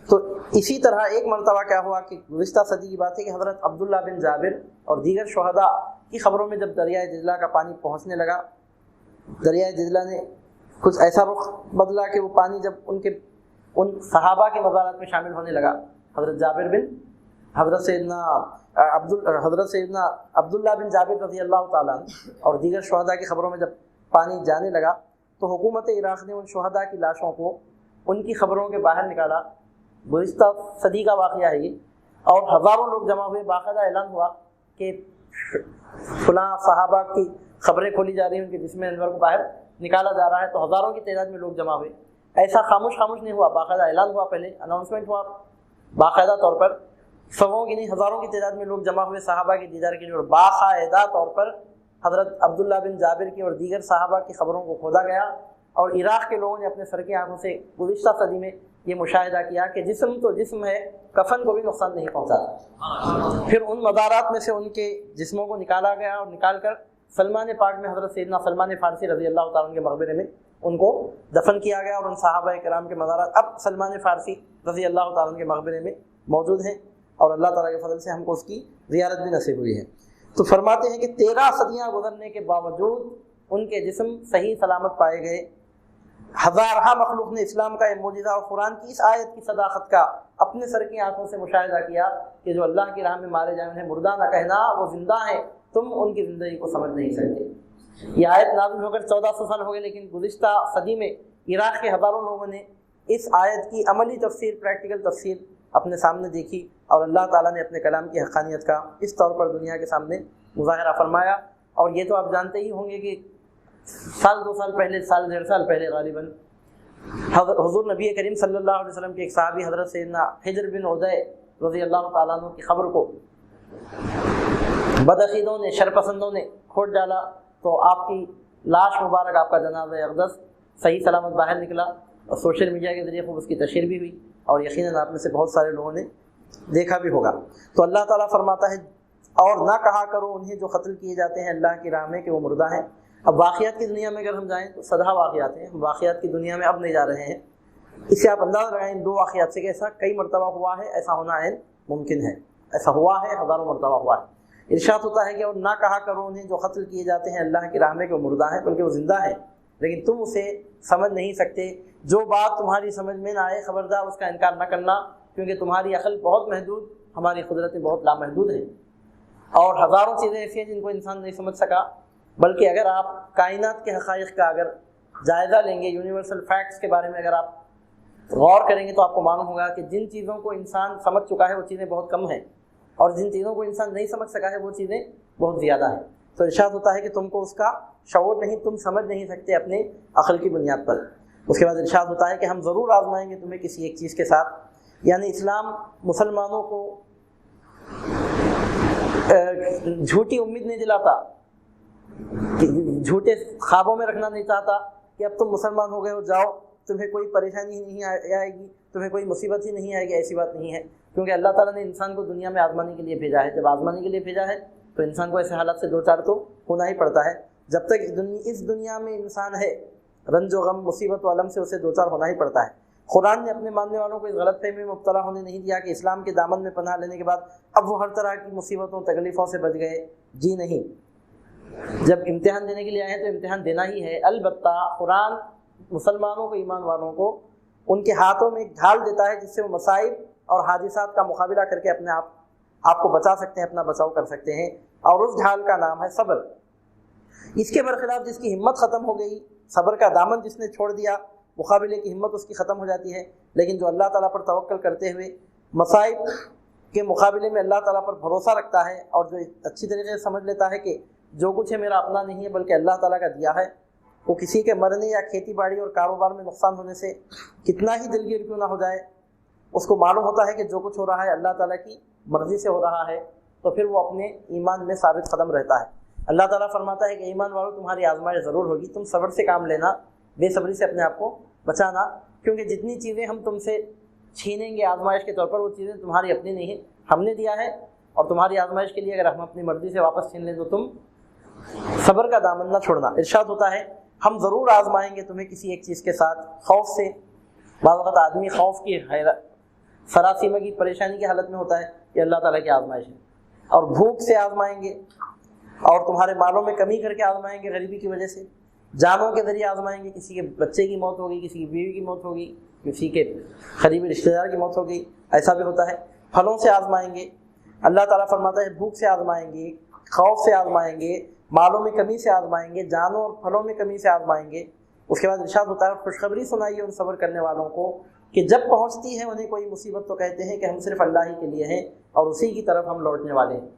تو اسی طرح ایک مرتبہ کیا ہوا کہ گزشتہ صدی کی بات ہے کہ حضرت عبداللہ بن جابر اور دیگر شہداء کی خبروں میں جب دریائے دجلہ کا پانی پہنچنے لگا، دریائے دجلہ نے کچھ ایسا رخ بدلا کہ وہ پانی جب ان صحابہ کے مزارات میں شامل ہونے لگا، حضرت جابر بن حضرت سیدنا عبداللہ بن جابر رضی اللہ تعالیٰ عنہ اور دیگر شہداء کی خبروں میں جب پانی جانے لگا تو حکومت عراق نے ان شہداء کی لاشوں کو ان کی خبروں کے باہر نکالا۔ گزشتہ صدی کا واقعہ ہے یہ، اور ہزاروں لوگ جمع ہوئے، باقاعدہ اعلان ہوا کہ فلاں صحابہ کی خبریں کھولی جا رہی ہیں، ان کے جسم انور کو باہر نکالا جا رہا ہے، تو ہزاروں کی تعداد میں لوگ جمع ہوئے۔ ایسا خاموش نہیں ہوا، باقاعدہ اعلان ہوا، پہلے اناؤنسمنٹ ہوا باقاعدہ طور پر، 100 کی نہیں ہزاروں کی تعداد میں لوگ جمع ہوئے صحابہ کی دیدار کے لیے، اور باقاعدہ طور پر حضرت عبداللہ بن جابر کی اور دیگر صحابہ کی خبروں کو کھودا گیا، اور عراق کے لوگوں نے اپنے سر کی آنکھوں سے گزشتہ صدی میں یہ مشاہدہ کیا کہ جسم تو جسم ہے، کفن کو بھی نقصان نہیں پہنچا۔ پھر ان مزارات میں سے ان کے جسموں کو نکالا گیا اور نکال کر سلمان پاک میں حضرت سیدنا سلمان فارسی رضی اللہ تعالیٰ عنہ کے مقبرے میں ان کو دفن کیا گیا، اور ان صحابہ کرام کے مزارات اب سلمان فارسی رضی اللہ تعالیٰ عنہ کے مقبرے میں موجود ہیں، اور اللہ تعالیٰ کے فضل سے ہم کو اس کی زیارت بھی نصیب ہوئی ہے۔ تو فرماتے ہیں کہ 13 صدیاں گزرنے کے باوجود ان کے جسم صحیح سلامت پائے گئے۔ ہزارہ مخلوق نے اسلام کا یہ معجزہ اور قرآن کی اس آیت کی صداقت کا اپنے سر کی آنکھوں سے مشاہدہ کیا کہ جو اللہ کی راہ میں مارے جائیں انہیں مردہ نہ کہنا، وہ زندہ ہیں، تم ان کی زندگی کو سمجھ نہیں سکتے۔ یہ آیت نازل ہو کر 1400 سال ہو گئے، لیکن گزشتہ صدی میں عراق کے ہزاروں لوگوں نے اس آیت کی عملی تفسیر، پریکٹیکل تفسیر اپنے سامنے دیکھی، اور اللہ تعالیٰ نے اپنے کلام کی حقانیت کا اس طور پر دنیا کے سامنے مظاہرہ فرمایا۔ اور یہ تو آپ جانتے ہی ہوں گے کہ 1-2 سال پہلے، 1.5 سال پہلے غالباً حضور نبی کریم صلی اللہ علیہ وسلم کے ایک صحابی حضرت سیدنا حجر بن عدی رضی اللہ تعالیٰ عنہ کی خبر کو بدعقیدوں نے، شرپسندوں نے کھوٹ ڈالا، تو آپ کی لاش مبارک، آپ کا جنازہ اقدس صحیح سلامت باہر نکلا، اور سوشل میڈیا کے ذریعے خوب اس کی تشہیر بھی ہوئی، اور یقیناً آپ میں سے بہت سارے لوگوں نے دیکھا بھی ہوگا۔ تو اللہ تعالیٰ فرماتا ہے اور نہ کہا کرو انہیں جو قتل کیے جاتے ہیں اللہ کی راہ میں کہ وہ مردہ ہیں۔ اب واقعات کی دنیا میں اگر ہم جائیں تو سدھا واقعات ہیں، ہم واقعات کی دنیا میں اب نہیں جا رہے ہیں، اس سے آپ اندازہ لگائیں ان دو واقعات سے کہ ایسا کئی مرتبہ ہوا ہے، ایسا ہونا ممکن ہے، ایسا ہوا ہے، ہزاروں مرتبہ ہوا ہے۔ ارشاد ہوتا ہے کہ اور نہ کہا کرو انہیں جو قتل کیے جاتے ہیں اللہ کی راہ میں کہ وہ مردہ ہیں، بلکہ وہ زندہ ہیں لیکن تم اسے سمجھ نہیں سکتے۔ جو بات تمہاری سمجھ میں نہ آئے خبردار اس کا انکار نہ کرنا، کیونکہ تمہاری عقل بہت محدود، ہماری قدرتیں بہت لامحدود ہیں، اور ہزاروں چیزیں ایسی ہیں جن کو انسان نہیں سمجھ سکا۔ بلکہ اگر آپ کائنات کے حقائق کا اگر جائزہ لیں گے، یونیورسل فیکٹس کے بارے میں اگر آپ غور کریں گے تو آپ کو معلوم ہوگا کہ جن چیزوں کو انسان سمجھ چکا ہے وہ چیزیں بہت کم ہیں، اور جن چیزوں کو انسان نہیں سمجھ سکا ہے وہ چیزیں بہت زیادہ ہیں۔ تو ارشاد ہوتا ہے کہ تم کو اس کا شعور نہیں، تم سمجھ نہیں سکتے اپنے عقل کی بنیاد پر۔ اس کے بعد ارشاد ہوتا ہے کہ ہم ضرور آزمائیں گے تمہیں کسی ایک چیز کے ساتھ، یعنی اسلام مسلمانوں کو جھوٹی امید نہیں دلاتا، جھوٹے خوابوں میں رکھنا نہیں چاہتا کہ اب تم مسلمان ہو گئے ہو، جاؤ تمہیں کوئی پریشانی ہی نہیں آئے گی، تمہیں کوئی مصیبت ہی نہیں آئے گی، ایسی بات نہیں ہے۔ کیونکہ اللہ تعالیٰ نے انسان کو دنیا میں آزمانے کے لیے بھیجا ہے، جب آزمانے کے لیے بھیجا ہے تو انسان کو ایسے حالات سے دو چار تو ہونا ہی پڑتا ہے۔ جب تک اس دنیا میں انسان ہے، رنج و غم، مصیبت و علم سے اسے دو چار ہونا ہی پڑتا ہے۔ قرآن نے اپنے ماننے والوں کو اس غلط فہمی میں مبتلا ہونے نہیں دیا کہ اسلام کے دامن میں پناہ لینے کے بعد اب وہ ہر طرح کی مصیبتوں تکلیفوں سے بچ گئے، جی نہیں۔ جب امتحان دینے کے لیے آئے ہیں تو امتحان دینا ہی ہے۔ البتہ قرآن مسلمانوں کو، ایمان والوں کو ان کے ہاتھوں میں ایک ڈھال دیتا ہے جس سے وہ مصائب اور حادثات کا مقابلہ کر کے اپنے آپ کو بچا سکتے ہیں، اپنا بچاؤ کر سکتے ہیں، اور اس ڈھال کا نام ہے صبر۔ اس کے برخلاف جس کی ہمت ختم ہو گئی، صبر کا دامن جس نے چھوڑ دیا، مقابلے کی ہمت اس کی ختم ہو جاتی ہے۔ لیکن جو اللہ تعالیٰ پر توکل کرتے ہوئے مصائب کے مقابلے میں اللہ تعالیٰ پر بھروسہ رکھتا ہے، اور جو اچھی طریقے سے سمجھ لیتا ہے کہ جو کچھ ہے میرا اپنا نہیں ہے بلکہ اللہ تعالیٰ کا دیا ہے، وہ کسی کے مرنے یا کھیتی باڑی اور کاروبار میں نقصان ہونے سے کتنا ہی دلگیر کیوں نہ ہو جائے، اس کو معلوم ہوتا ہے کہ جو کچھ ہو رہا ہے اللہ تعالیٰ کی مرضی سے ہو رہا ہے، تو پھر وہ اپنے ایمان میں ثابت قدم رہتا ہے۔ اللہ تعالیٰ فرماتا ہے کہ ایمان والوں تمہاری آزمائش ضرور ہوگی، تم صبر سے کام لینا، بے صبری سے اپنے آپ کو بچانا، کیونکہ جتنی چیزیں ہم تم سے چھینیں گے آزمائش کے طور پر وہ چیزیں تمہاری اپنی نہیں ہیں، ہم نے دیا ہے، اور تمہاری آزمائش کے لیے اگر ہم اپنی مرضی سے واپس چھین لیں تو تم صبر کا دامن نہ چھوڑنا۔ ارشاد ہوتا ہے ہم ضرور آزمائیں گے تمہیں کسی ایک چیز کے ساتھ، خوف سے، بعض وقت آدمی خوف کی سراسیمگی پریشانی کی حالت میں ہوتا ہے، یہ اللہ تعالیٰ کی آزمائش ہے، اور بھوک سے آزمائیں گے، اور تمہارے مالوں میں کمی کر کے آزمائیں گے غریبی کی وجہ سے، جانوں کے ذریعے آزمائیں گے، کسی کے بچے کی موت ہوگی، کسی کی بیوی کی موت ہوگی، کسی کے قریبی رشتہ دار کی موت ہوگی، ایسا بھی ہوتا ہے۔ پھلوں سے آزمائیں گے، اللہ تعالیٰ فرماتا ہے بھوک سے آزمائیں گے، خوف سے آزمائیں گے، مالوں میں کمی سے آزمائیں گے، جانوں اور پھلوں میں کمی سے آزمائیں گے۔ اس کے بعد ارشاد ہوتا ہے خوشخبری سنائیے ان صبر کرنے والوں کو کہ جب پہنچتی ہے انہیں کوئی مصیبت تو کہتے ہیں کہ ہم صرف اللہ ہی کے لیے ہیں اور اسی کی طرف ہم لوٹنے والے ہیں۔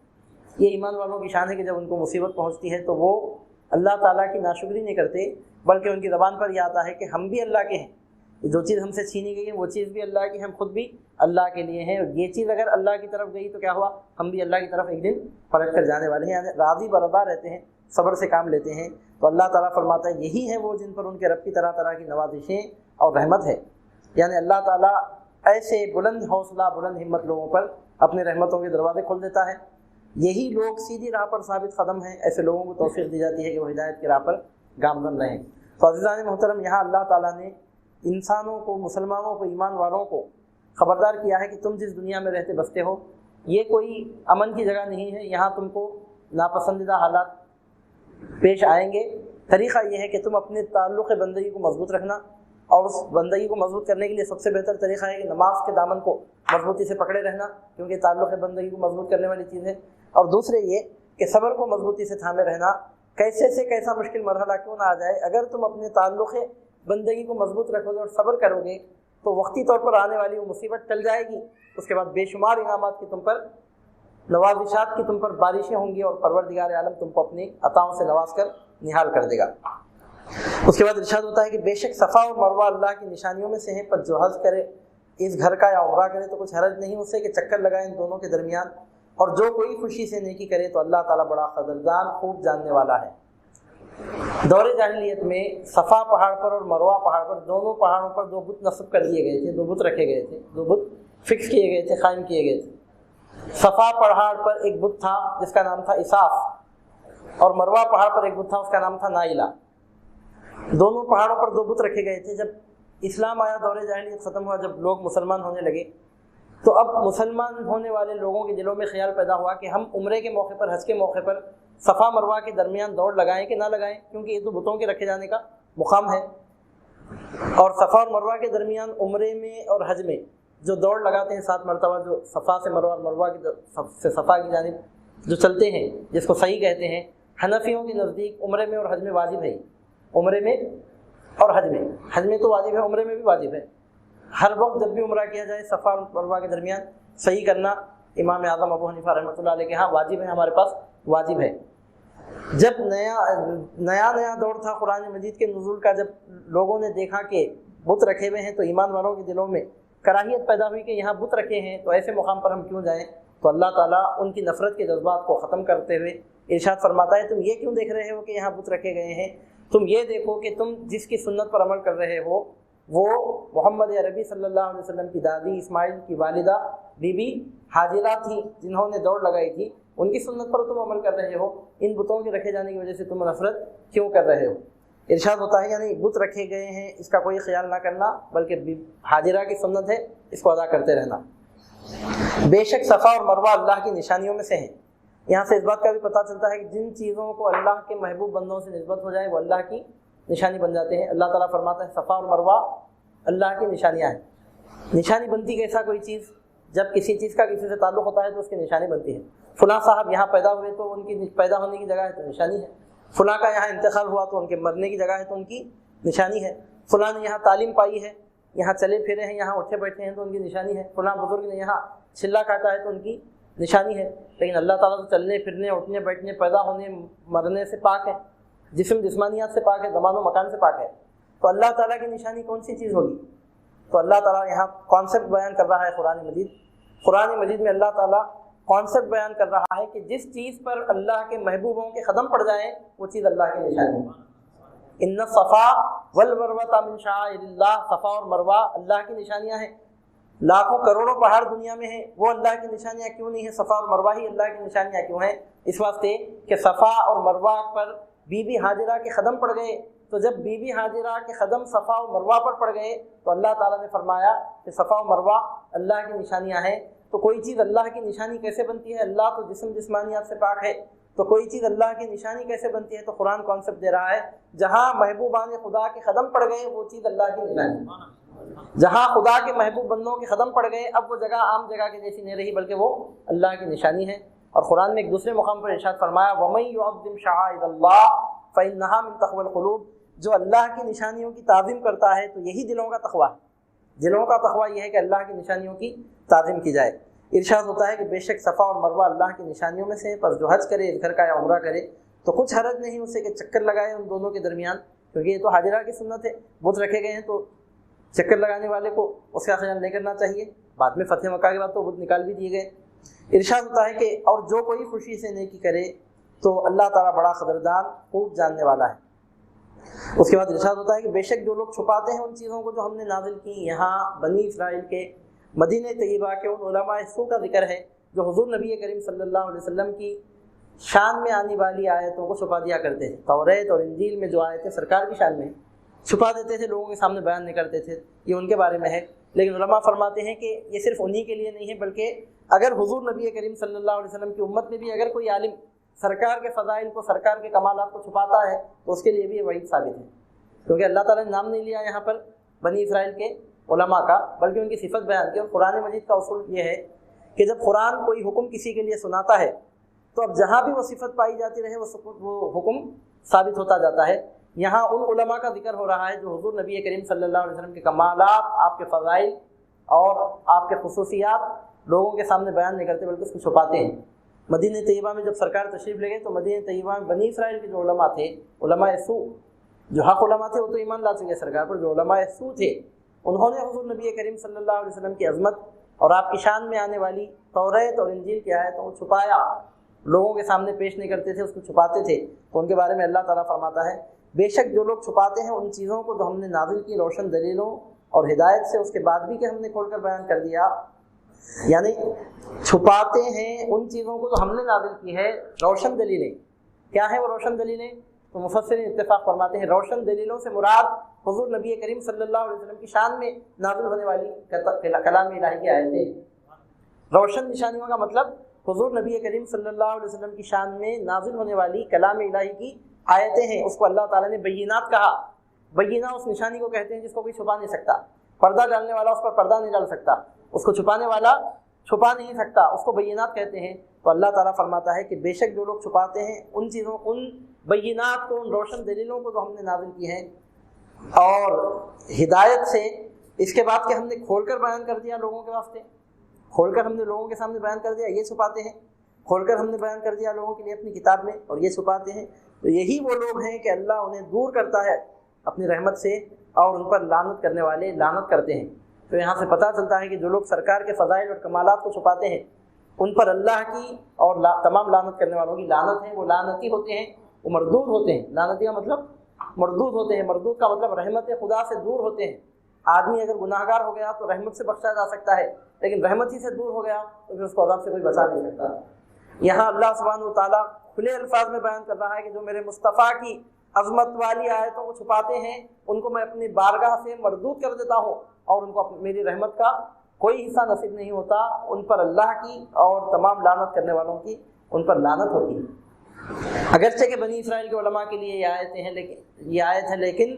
یہ ایمان والوں کی شان ہے کہ جب ان کو مصیبت پہنچتی ہے تو وہ اللہ تعالیٰ کی ناشکری نہیں کرتے، بلکہ ان کی زبان پر یہ آتا ہے کہ ہم بھی اللہ کے ہیں، جو چیز ہم سے چھینی گئی ہے وہ چیز بھی اللہ کی، ہم خود بھی اللہ کے لیے ہیں، اور یہ چیز اگر اللہ کی طرف گئی تو کیا ہوا، ہم بھی اللہ کی طرف ایک دن پلٹ کر جانے والے ہیں، یعنی راضی برضا رہتے ہیں، صبر سے کام لیتے ہیں۔ تو اللہ تعالیٰ فرماتا ہے یہی ہیں وہ جن پر ان کے رب کی طرح طرح کی نوازشیں اور رحمت ہے، یعنی اللہ تعالیٰ ایسے بلند حوصلہ، بلند ہمت لوگوں پر اپنے رحمتوں کے دروازے کھول دیتا ہے۔ یہی لوگ سیدھی راہ پر ثابت قدم ہیں، ایسے لوگوں کو توفیق دی جاتی ہے کہ وہ ہدایت کی راہ پر گامزن رہیں۔ تو عزیزان محترم، یہاں اللہ تعالیٰ نے انسانوں کو، مسلمانوں کو، ایمان والوں کو خبردار کیا ہے کہ تم جس دنیا میں رہتے بستے ہو یہ کوئی امن کی جگہ نہیں ہے، یہاں تم کو ناپسندیدہ حالات پیش آئیں گے۔ طریقہ یہ ہے کہ تم اپنے تعلق بندگی کو مضبوط رکھنا، اور اس بندگی کو مضبوط کرنے کے لیے سب سے بہتر طریقہ ہے کہ نماز کے دامن کو مضبوطی سے پکڑے رہنا، کیونکہ تعلق بندگی کو مضبوط کرنے والی چیز ہے۔ اور دوسرے یہ کہ صبر کو مضبوطی سے تھامے رہنا، کیسے سے کیسا مشکل مرحلہ کیوں نہ آ جائے، اگر تم اپنے تعلق بندگی کو مضبوط رکھو گے اور صبر کرو گے تو وقتی طور پر آنے والی وہ مصیبت ٹل جائے گی، اس کے بعد بے شمار انعامات کی تم پر، نوازشات کی تم پر بارشیں ہوں گی، اور پروردگار عالم تم کو اپنی عطاؤں سے نواز کر نہال کر دے گا۔ اس کے بعد ارشاد ہوتا ہے کہ بے شک صفا اور مروہ اللہ کی نشانیوں میں سے ہیں، پر جو حج کرے اس گھر کا یا عمرہ کرے تو کچھ حرج نہیں اسے کہ چکر لگائے ان دونوں کے درمیان، اور جو کوئی خوشی سے نیکی کرے تو اللہ تعالیٰ بڑا قدردان، خوب جاننے والا ہے۔ دور جاہلیت میں صفا پہاڑ پر اور مروہ پہاڑ پر، دونوں پہاڑوں پر دو بت نصب کر دیے گئے تھے، دو بت رکھے گئے تھے، دو بت فکس کیے گئے تھے، قائم کیے گئے تھے۔ صفا پہاڑ پر ایک بت تھا جس کا نام تھا اساف، اور مروہ پہاڑ پر ایک بت تھا اس کا نام تھا نائلہ۔ دونوں پہاڑوں پر دو بت رکھے گئے تھے۔ جب اسلام آیا، دور جاہلیت ختم ہوا، جب لوگ مسلمان ہونے لگے تو اب مسلمان ہونے والے لوگوں کے دلوں میں خیال پیدا ہوا کہ ہم عمرے کے موقع پر، حج کے موقع پر صفا مروہ کے درمیان دوڑ لگائیں کہ نہ لگائیں، کیونکہ یہ تو بتوں کے رکھے جانے کا مقام ہے، اور صفا اور مروہ کے درمیان عمرے میں اور حج میں جو دوڑ لگاتے ہیں 7 مرتبہ، جو صفا سے مروہ اور مروہ سے صفا کی جانب جو چلتے ہیں، جس کو صحیح کہتے ہیں، حنفیوں کے نزدیک عمرے میں اور حج میں واجب ہے، عمرے میں اور حج میں تو واجب ہے، عمرے میں بھی واجب ہے۔ ہر وقت جب بھی عمرہ کیا جائے صفا اور مروہ کے درمیان صحیح کرنا امام اعظم ابو حنیفہ رحمۃ اللہ علیہ کے ہاں واجب ہے، ہمارے پاس واجب ہے۔ جب نیا دور تھا قرآن مجید کے نزول کا، جب لوگوں نے دیکھا کہ بت رکھے ہوئے ہیں تو ایمان والوں کے دلوں میں کراہیت پیدا ہوئی کہ یہاں بت رکھے ہیں تو ایسے مقام پر ہم کیوں جائیں، تو اللہ تعالیٰ ان کی نفرت کے جذبات کو ختم کرتے ہوئے ارشاد فرماتا ہے، تم یہ کیوں دیکھ رہے ہو کہ یہاں بت رکھے گئے ہیں، تم یہ دیکھو کہ تم جس کی سنت پر عمل کر رہے ہو وہ محمد عربی صلی اللہ علیہ وسلم کی دادی اسماعیل کی والدہ بی بی حاجرہ تھی، جنہوں نے دوڑ لگائی تھی، ان کی سنت پر تم عمل کر رہے ہو، ان بتوں کے رکھے جانے کی وجہ سے تم نفرت کیوں کر رہے ہو۔ ارشاد ہوتا ہے یعنی بت رکھے گئے ہیں اس کا کوئی خیال نہ کرنا، بلکہ حاجرہ کی سنت ہے اس کو ادا کرتے رہنا۔ بے شک صفا اور مروہ اللہ کی نشانیوں میں سے ہیں۔ یہاں سے اس بات کا بھی پتہ چلتا ہے کہ جن چیزوں کو اللہ کے محبوب بندوں سے نسبت ہو جائے وہ اللہ کی نشانی بن جاتے ہیں۔ اللہ تعالیٰ فرماتا ہے صفا اور مروہ اللہ کی نشانیاں ہیں۔ نشانی بنتی کیسا کوئی چیز؟ جب کسی چیز کا کسی سے تعلق ہوتا ہے تو اس کی نشانی بنتی ہے۔ فلاں صاحب یہاں پیدا ہوئے تو ان کی پیدا ہونے کی جگہ ہے تو نشانی ہے، فلاں کا یہاں انتقال ہوا تو ان کے مرنے کی جگہ ہے تو ان کی نشانی ہے، فلاں نے یہاں تعلیم پائی ہے، یہاں چلے پھرے ہیں، یہاں اٹھے بیٹھے ہیں تو ان کی نشانی ہے، فلاں بزرگ نے یہاں چھلا کاٹا ہے تو ان کی نشانی ہے۔ لیکن اللہ تعالیٰ تو چلنے پھرنے، اٹھنے بیٹھنے، پیدا ہونے مرنے سے پاک ہے، جسمانیات سے پاک ہے، زمان و مکان سے پاک ہے، تو اللہ تعالیٰ کی نشانی کون سی چیز ہوگی؟ تو اللہ تعالیٰ یہاں کانسیپٹ بیان کر رہا ہے قرآن مجید میں اللہ تعالیٰ کانسیپٹ بیان کر رہا ہے کہ جس چیز پر اللہ کے محبوبوں کے قدم پڑ جائیں وہ چیز اللہ کی نشانی ہے۔ ان الصفا والمروہ من شعائر اللہ، صفا اور مروہ اللہ کی نشانیاں ہیں۔ لاکھوں کروڑوں پہاڑ دنیا میں ہیں، وہ اللہ کی نشانیاں کیوں نہیں ہیں؟ صفا اور مروہ ہی اللہ کی نشانیاں کیوں ہیں؟ اس واسطے کہ صفا اور مروہ پر بی بی حاجرہ کے قدم پڑ گئے، تو جب بی بی حاجرہ کے قدم صفا و مروہ پر پڑ گئے تو اللہ تعالیٰ نے فرمایا کہ صفا و مروہ اللہ کی نشانیاں ہیں۔ تو کوئی چیز اللہ کی نشانی کیسے بنتی ہے؟ اللہ تو جسمانیات سے پاک ہے، تو کوئی چیز اللہ کی نشانی کیسے بنتی ہے؟ تو قرآن کانسیپٹ دے رہا ہے جہاں محبوبان خدا کے قدم پڑ گئے وہ چیز اللہ کی نشانی ہے۔ جہاں خدا کے محبوب بندوں کے قدم پڑ گئے اب وہ جگہ عام جگہ کی جیسی نہیں رہی بلکہ وہ اللہ کی نشانی ہے۔ اور قرآن میں ایک دوسرے مقام پر ارشاد فرمایا وَمَن يُعَظِّمْ شَعَائِرَ اللَّهِ فَإِنَّهَا مِن تَقْوَى الْقُلُوبِ، جو اللہ کی نشانیوں کی تعظیم کرتا ہے تو یہی دلوں کا تقویٰ ہے۔ دلوں کا تقویٰ یہ ہے کہ اللہ کی نشانیوں کی تعظیم کی جائے۔ ارشاد ہوتا ہے کہ بے شک صفا اور مروہ اللہ کی نشانیوں میں سے، پس جو حج کرے، گھر کا یا عمرہ کرے تو کچھ حرج نہیں اسے کہ چکر لگائے ان دونوں کے درمیان، کیونکہ یہ تو حاجرہ کی سنت ہے، بت رکھے گئے ہیں تو چکر لگانے والے کو اس کا خیال نہیں کرنا چاہیے۔ بعد میں فتح مکہ کے بعد تو بت نکال بھی دیے گئے۔ ارشاد ہوتا ہے کہ اور جو کوئی خوشی سے نیکی کرے تو اللہ تعالیٰ بڑا قدردان، خوب جاننے والا ہے۔ اس کے بعد ارشاد ہوتا ہے کہ بے شک جو لوگ چھپاتے ہیں ان چیزوں کو جو ہم نے نازل کی، یہاں بنی اسرائیل کے مدینہ طیبہ کے ان علماء سو کا ذکر ہے جو حضور نبی کریم صلی اللہ علیہ وسلم کی شان میں آنے والی آیتوں کو چھپا دیا کرتے تھے۔ توریت اور انجیل میں جو آیتیں سرکار کی شان میں چھپا دیتے تھے، لوگوں کے سامنے بیان نہیں کرتے تھے، یہ ان کے بارے میں ہے۔ لیکن علماء فرماتے ہیں کہ یہ صرف انہی کے لیے نہیں ہے، بلکہ اگر حضور نبی کریم صلی اللہ علیہ وسلم کی امت میں بھی اگر کوئی عالم سرکار کے فضائل کو، سرکار کے کمالات کو چھپاتا ہے تو اس کے لیے بھی یہ وعید ثابت ہے، کیونکہ اللہ تعالیٰ نے نام نہیں لیا یہاں پر بنی اسرائیل کے علماء کا، بلکہ ان کی صفت بیان کی۔ اور قرآن مجید کا اصول یہ ہے کہ جب قرآن کوئی حکم کسی کے لیے سناتا ہے تو اب جہاں بھی وہ صفت پائی جاتی رہے وہ حکم ثابت ہوتا جاتا ہے۔ یہاں ان علماء کا ذکر ہو رہا ہے جو حضور نبی کریم صلی اللہ علیہ وسلم کے کمالات، آپ کے فضائل اور آپ کے خصوصیات لوگوں کے سامنے بیان نہیں کرتے بلکہ اس کو چھپاتے ہیں۔ مدینہ طیبہ میں جب سرکار تشریف لے گئے تو مدینہ طیبہ میں بنی اسرائیل کے جو علماء تھے، علماء سو، جو حق علماء تھے وہ تو ایمان لا چکے سرکار پر، جو علماء سو تھے انہوں نے حضور نبی کریم صلی اللہ علیہ وسلم کی عظمت اور آپ کی شان میں آنے والی توریت اور انجیل کی آیتوں کو چھپایا، لوگوں کے سامنے پیش نہیں کرتے تھے، اس کو چھپاتے تھے۔ تو ان کے بارے میں اللہ تعالیٰ فرماتا ہے بے شک جو لوگ چھپاتے ہیں ان چیزوں کو جو ہم نے نازل کی روشن دلیلوں اور ہدایت سے، اس کے بعد بھی کہ ہم نے کھول کر بیان کر دیا، یعنی چھپاتے ہیں ان چیزوں کو جو ہم نے نازل کی ہے روشن دلیلیں۔ کیا ہے وہ روشن دلیلیں؟ تو مفسرین اتفاق فرماتے ہیں روشن دلیلوں سے مراد حضور نبی کریم صلی اللہ علیہ وسلم کی شان میں نازل ہونے والی کلام الہی کی آیتیں۔ روشن نشانیوں کا مطلب حضور نبی کریم صلی اللہ علیہ وسلم کی شان میں نازل ہونے والی کلام الہی کی آیتیں ہیں۔ اس کو اللہ تعالیٰ نے بینات کہا۔ بینہ اس نشانی کو کہتے ہیں جس کو کوئی چھپا نہیں سکتا، پردہ ڈالنے والا اس پر پردہ نہیں ڈال سکتا، اس کو چھپانے والا چھپا نہیں سکتا، اس کو بینات کہتے ہیں۔ تو اللہ تعالیٰ فرماتا ہے کہ بے شک جو لوگ چھپاتے ہیں ان چیزوں، ان بینات کو، ان روشن دلیلوں کو جو ہم نے نازل کی ہیں اور ہدایت سے، اس کے بعد کہ ہم نے کھول کر بیان کر دیا لوگوں کے واسطے، کھول کر ہم نے لوگوں کے سامنے بیان کر دیا، یہ چھپاتے ہیں۔ کھول کر ہم نے بیان کر دیا لوگوں کے لیے اپنی کتاب میں اور یہ چھپاتے ہیں، تو یہی وہ لوگ ہیں کہ اللہ انہیں دور کرتا ہے اپنی رحمت سے اور ان پر لعنت کرنے والے لعنت کرتے ہیں۔ تو یہاں سے پتہ چلتا ہے کہ جو لوگ سرکار کے فضائل اور کمالات کو چھپاتے ہیں ان پر اللہ کی اور تمام لعنت کرنے والوں کی لعنت ہے۔ وہ لعنتی ہوتے ہیں، وہ مردود ہوتے ہیں۔ لعنتی کا مطلب مردود ہوتے ہیں، مردود کا مطلب رحمت خدا سے دور ہوتے ہیں۔ آدمی اگر گناہ گار ہو گیا تو رحمت سے بخشا جا سکتا ہے، لیکن رحمت ہی سے دور ہو گیا تو پھر اس کو عذاب سے کوئی بچا نہیں سکتا۔ یہاں اللہ سبحانہ و تعالیٰ کھلے الفاظ میں بیان کر رہا ہے کہ جو میرے مصطفیٰ کی عظمت والی آیتوں کو چھپاتے ہیں ان کو میں اپنی بارگاہ سے مردود کر دیتا ہوں اور ان کو میری رحمت کا کوئی حصہ نصیب نہیں ہوتا۔ ان پر اللہ کی اور تمام لعنت کرنے والوں کی ان پر لعنت ہوتی ہے۔ اگرچہ کہ بنی اسرائیل کے علماء کے لیے یہ آیتیں ہیں، لیکن یہ آیت ہے، لیکن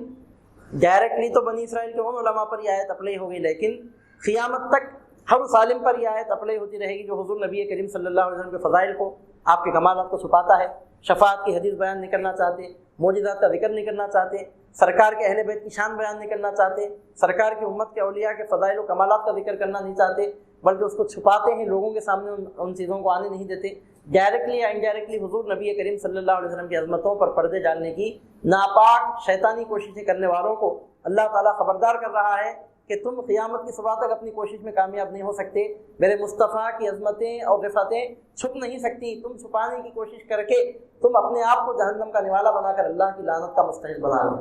ڈائریکٹلی تو بنی اسرائیل کے ان علماء پر یہ آیت اپلائی ہوگی، لیکن قیامت تک ہر اس عالم پر یہ آیت اپلائی ہوتی رہے گی جو حضور نبی کریم صلی اللہ علیہ وسلم کے فضائل کو، آپ کے کمالات کو چھپاتا ہے، شفاعت کی حدیث بیان نہیں کرنا چاہتے، معجزات کا ذکر نہیں کرنا چاہتے، سرکار کے اہل بیت کی شان بیان نہیں کرنا چاہتے، سرکار کی امت کے اولیاء کے فضائل و کمالات کا ذکر کرنا نہیں چاہتے، بلکہ اس کو چھپاتے ہیں، لوگوں کے سامنے ان چیزوں کو آنے نہیں دیتے۔ ڈائریکٹلی یا انڈائریکٹلی حضور نبی کریم صلی اللہ علیہ وسلم کی عظمتوں پر پردے ڈالنے کی ناپاک شیطانی کوششیں کرنے والوں کو اللہ تعالیٰ خبردار کر رہا ہے کہ تم قیامت کی صبح تک اپنی کوشش میں کامیاب نہیں ہو سکتے، میرے مصطفیٰ کی عظمتیں اور رفعتیں چھپ نہیں سکتی، تم چھپانے کی کوشش کر کے تم اپنے آپ کو جہنم کا نوالا بنا کر اللہ کی لعنت کا مستحق بنا لو۔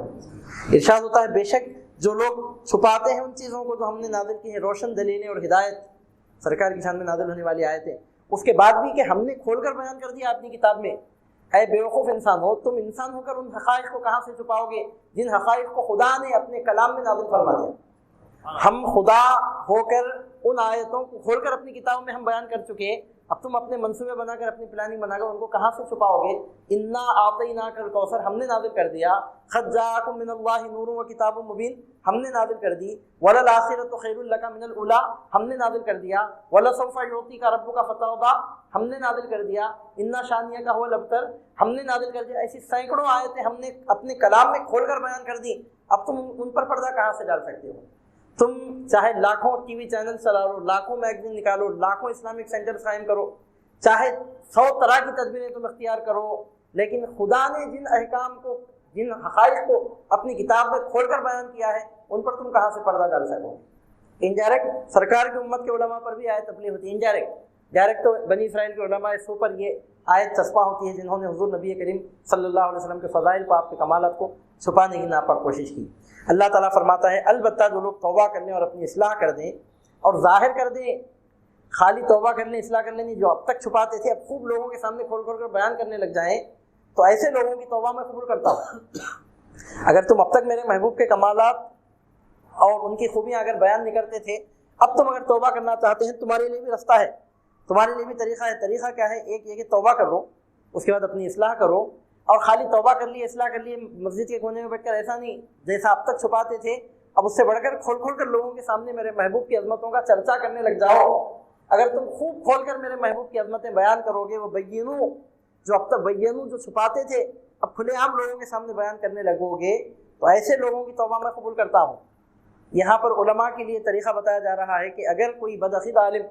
ارشاد ہوتا ہے بے شک جو لوگ چھپاتے ہیں ان چیزوں کو جو ہم نے نازل کی ہیں، روشن دلیلیں اور ہدایت، سرکار کی شان میں نازل ہونے والی آیتیں، اس کے بعد بھی کہ ہم نے کھول کر بیان کر دیا اپنی کتاب میں۔ اے بیوقوف انسان ہو، تم انسان ہو کر ان حقائق کو کہاں سے چھپاؤ گے جن حقائق کو خدا نے اپنے کلام میں نازل فرما دیا۔ ہم خدا ہو کر ان آیتوں کو کھول کر اپنی کتابوں میں ہم بیان کر چکے، اب تم اپنے منصوبے بنا کر، اپنی پلاننگ بنا کر ان کو کہاں سے چھپاؤ گے؟ انا اعطیناک الکوثر ہم نے نازل کر دیا، قد جاءکم من اللہ نور و کتاب مبین ہم نے نازل کر دی، وللآخرۃ خیر لک من الاولی ہم نے نازل کر دیا، ولسوف یعطیک ربک فترضی ہم نے نازل کر دیا، انا شانیک هو الابتر ہم نے نازل کر دیا۔ ایسی سینکڑوں آیتیں ہم نے اپنے کلام میں کھول کر بیان کر دی، اب تم ان پر پردہ کہاں سے ڈال سکتے ہو؟ تم چاہے لاکھوں ٹی وی چینل چلا لو، لاکھوں میگزین نکالو، لاکھوں اسلامک سینٹر قائم کرو، چاہے 100 طرح کی تدبیریں تم اختیار کرو، لیکن خدا نے جن احکام کو، جن حقائق کو اپنی کتاب میں کھول کر بیان کیا ہے ان پر تم کہاں سے پردہ ڈال سکو؟ انڈائریکٹ سرکار کی امت کے علماء پر بھی آیت اپلائی ہوتی ہے، ڈائریکٹ تو بنی اسرائیل کے علماء اس پر یہ آیت چسپاں ہوتی ہے جنہوں نے حضور نبی کریم صلی اللہ علیہ وسلم کے فضائل کو، آپ کے کمالات کو چھپانے کی ناپاک کوشش کی۔ اللہ تعالیٰ فرماتا ہے البتہ جو لوگ توبہ کر لیں اور اپنی اصلاح کر دیں اور ظاہر کر دیں، خالی توبہ کر لیں، اصلاح کر لیں نہیں، جو اب تک چھپاتے تھے اب خوب لوگوں کے سامنے کھول کھول کر بیان کرنے لگ جائیں، تو ایسے لوگوں کی توبہ میں قبول کرتا ہوں۔ اگر تم اب تک میرے محبوب کے کمالات اور ان کی خوبیاں اگر بیان نہیں کرتے تھے، اب تم اگر توبہ کرنا چاہتے ہیں تمہارے لیے بھی رستہ ہے، تمہارے لیے بھی طریقہ ہے۔ طریقہ کیا ہے؟ ایک یہ کہ توبہ کرو، اس کے بعد اپنی اصلاح کرو، اور خالی توبہ کر لیے، اصلاح کر لیے، مسجد کے کونے میں بیٹھ کر ایسا نہیں، جیسا اب تک چھپاتے تھے اب اس سے بڑھ کر کھول کھول کر لوگوں کے سامنے میرے محبوب کی عظمتوں کا چرچا کرنے لگ جاؤ۔ اگر تم خوب کھول کر میرے محبوب کی عظمتیں بیان کرو گے، وہ بینو جو اب تک بینو جو چھپاتے تھے اب کھلے عام لوگوں کے سامنے بیان کرنے لگو گے، تو ایسے لوگوں کی توبہ میں قبول کرتا ہوں۔ یہاں پر علماء کے لیے طریقہ بتایا جا رہا ہے کہ اگر کوئی بدعقیدہ عالم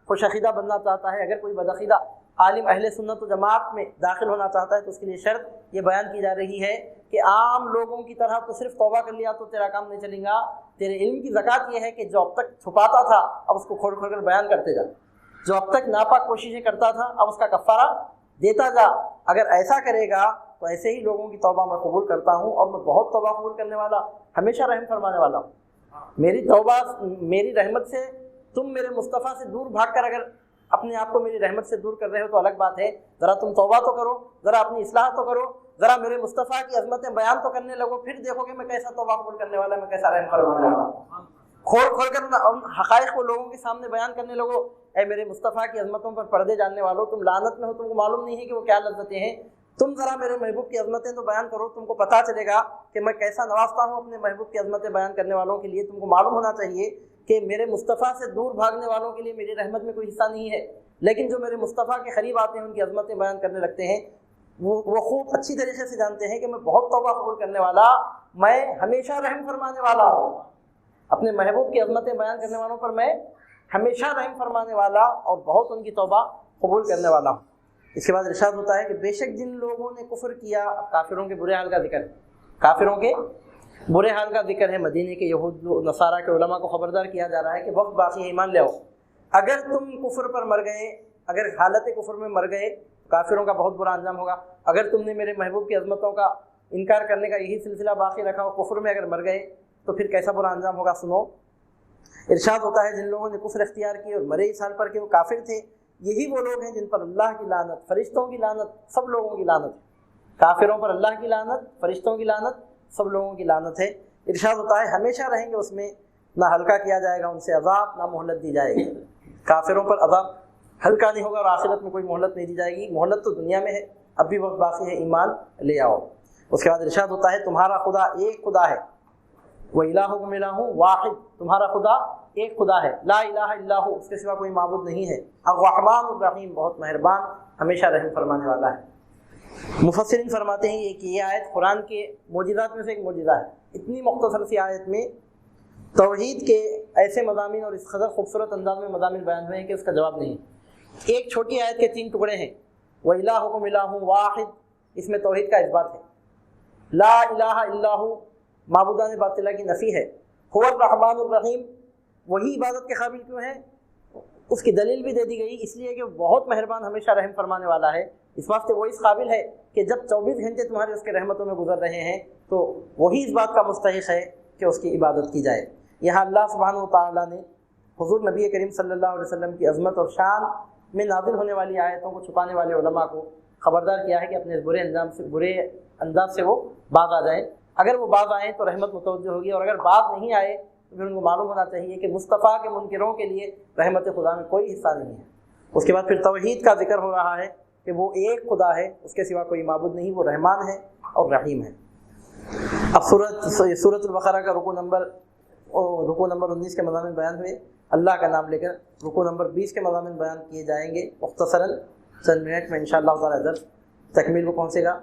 خوش عقیدہ بننا چاہتا ہے، اگر کوئی بدعقیدہ عالم اہل سنت و جماعت میں داخل ہونا چاہتا ہے تو اس کے لیے شرط یہ بیان کی جا رہی ہے کہ عام لوگوں کی طرح تو صرف توبہ کر لیا تو تیرا کام نہیں چلے گا، تیرے علم کی زکوٰۃ یہ ہے کہ جو اب تک چھپاتا تھا اب اس کو کھول کھول کر بیان کرتے جا، جو اب تک ناپاک کوششیں کرتا تھا اب اس کا کفارہ دیتا جا۔ اگر ایسا کرے گا تو ایسے ہی لوگوں کی توبہ میں قبول کرتا ہوں، اور میں بہت توبہ قبول کرنے والا، ہمیشہ رحم فرمانے والا ہوں۔ میری توبہ، میری رحمت سے تم میرے مصطفیٰ سے دور بھاگ کر اگر اپنے آپ کو میری رحمت سے دور کر رہے ہو تو الگ بات ہے، ذرا تم توبہ تو کرو، ذرا اپنی اصلاح تو کرو، ذرا میرے مصطفیٰ کی عظمتیں بیان تو کرنے لگو، پھر دیکھو کہ میں کیسا توبہ قبول کرنے والا، میں کیسا رحم فرمانے والا ہوں۔ کھول کر حقائق کو لوگوں کے سامنے بیان کرنے لگو۔ اے میرے مصطفیٰ کی عظمتوں پر پردے جاننے والوں، تم لعنت میں ہو، تم کو معلوم نہیں ہے کہ وہ کیا لذتیں ہیں، تم ذرا میرے محبوب کی عظمتیں تو بیان کرو، تم کو پتہ چلے گا کہ میں کیسا نوازتا ہوں اپنے محبوب کی عظمتیں بیان کرنے والوں کے لیے۔ تم کو معلوم ہونا چاہیے کہ میرے مصطفیٰ سے دور بھاگنے والوں کے لیے میری رحمت میں کوئی حصہ نہیں ہے، لیکن جو میرے مصطفیٰ کے قریب آتے ہیں ان کی عظمتیں بیان کرنے لگتے ہیں، وہ خوب اچھی طریقے سے جانتے ہیں کہ میں بہت توبہ قبول کرنے والا، میں ہمیشہ رحم فرمانے والا ہوں۔ اپنے محبوب کی عظمتیں بیان کرنے والوں پر میں ہمیشہ رحم فرمانے والا اور بہت ان کی توبہ قبول کرنے والا ہوں۔ اس کے بعد ارشاد ہوتا ہے کہ بے شک جن لوگوں نے کفر کیا، کافروں کے برے حال کا ذکر ہے، کافروں کے برے حال کا ذکر ہے۔ مدینے کے یہود و نصارہ کے علماء کو خبردار کیا جا رہا ہے کہ وقت باقی ہے، ایمان لے آؤ، اگر تم کفر پر مر گئے، اگر حالت کفر میں مر گئے، کافروں کا بہت برا انجام ہوگا۔ اگر تم نے میرے محبوب کی عظمتوں کا انکار کرنے کا یہی سلسلہ باقی رکھا اور کفر میں اگر مر گئے تو پھر کیسا برا انجام ہوگا، سنو۔ ارشاد ہوتا ہے جن لوگوں نے کفر اختیار کی اور مرے اس حال پر کہ وہ کافر تھے، یہی وہ لوگ ہیں جن پر اللہ کی لعنت، فرشتوں کی لعنت، سب لوگوں کی لعنت ہے۔ کافروں پر اللہ کی لعنت، فرشتوں کی لعنت، سب لوگوں کی لعنت ہے۔ ارشاد ہوتا ہے ہمیشہ رہیں گے اس میں، نہ ہلکا کیا جائے گا ان سے عذاب، نہ مہلت دی جائے گی۔ کافروں پر عذاب ہلکا نہیں ہوگا اور آخرت میں کوئی مہلت نہیں دی جائے گی۔ مہلت تو دنیا میں ہے، اب بھی وقت باقی ہے، ایمان لے آؤ۔ اس کے بعد ارشاد ہوتا ہے تمہارا خدا ایک خدا ہے، وَإِلَٰهُكُمْ إِلَٰهٌ وَاحِدٌ، تمہارا خدا ایک خدا ہے، لا الہ الا ہو، اس کے سوا کوئی معبود نہیں ہے۔ الرحمن الرحیم، بہت مہربان، ہمیشہ رحم فرمانے والا ہے۔ مفسرین فرماتے ہیں کہ یہ آیت قرآن کے معجزات میں سے ایک معجزہ ہے۔ اتنی مختصر سی آیت میں توحید کے ایسے مضامین اور اس قدر خوبصورت انداز میں مضامین بیان ہوئے ہیں کہ اس کا جواب نہیں۔ ایک چھوٹی آیت کے 3 ٹکڑے ہیں، وَإِلَٰهُكُمْ إِلَٰهٌ وَاحِدٌ، اس میں توحید کا اثبات ہے، لا الہ الا ہو، معبودان باطلہ کی نفی ہے، هو الرحمن الرحیم، وہی عبادت کے قابل کیوں ہے، اس کی دلیل بھی دے دی گئی، اس لیے کہ بہت مہربان، ہمیشہ رحم فرمانے والا ہے۔ اس واسطے وہ اس قابل ہے کہ جب 24 گھنٹے تمہارے اس کے رحمتوں میں گزر رہے ہیں تو وہی اس بات کا مستحق ہے کہ اس کی عبادت کی جائے۔ یہاں اللہ سبحانہ و تعالیٰ نے حضور نبی کریم صلی اللہ علیہ وسلم کی عظمت اور شان میں نازل ہونے والی آیتوں کو چھپانے والے علماء کو خبردار کیا ہے کہ اپنے برے انداز سے وہ باز آ جائیں۔ اگر وہ باز آئیں تو رحمت متوجہ ہوگی، اور اگر باز نہیں آئے تو پھر ان کو معلوم ہونا چاہیے کہ مصطفیٰ کے منکروں کے لیے رحمت خدا میں کوئی حصہ نہیں ہے۔ اس کے بعد پھر توحید کا ذکر ہو رہا ہے کہ وہ ایک خدا ہے، اس کے سوا کوئی معبود نہیں، وہ رحمان ہے اور رحیم ہے۔ اب سورۃ البقرہ کا رکوع نمبر 19 کے مضامین بیان ہوئے، اللہ کا نام لے کر رکوع نمبر 20 کے مضامین بیان کیے جائیں گے مختصراً چند منٹ میں انشاءاللہ تعالی درس تکمیل کو پہنچے گا۔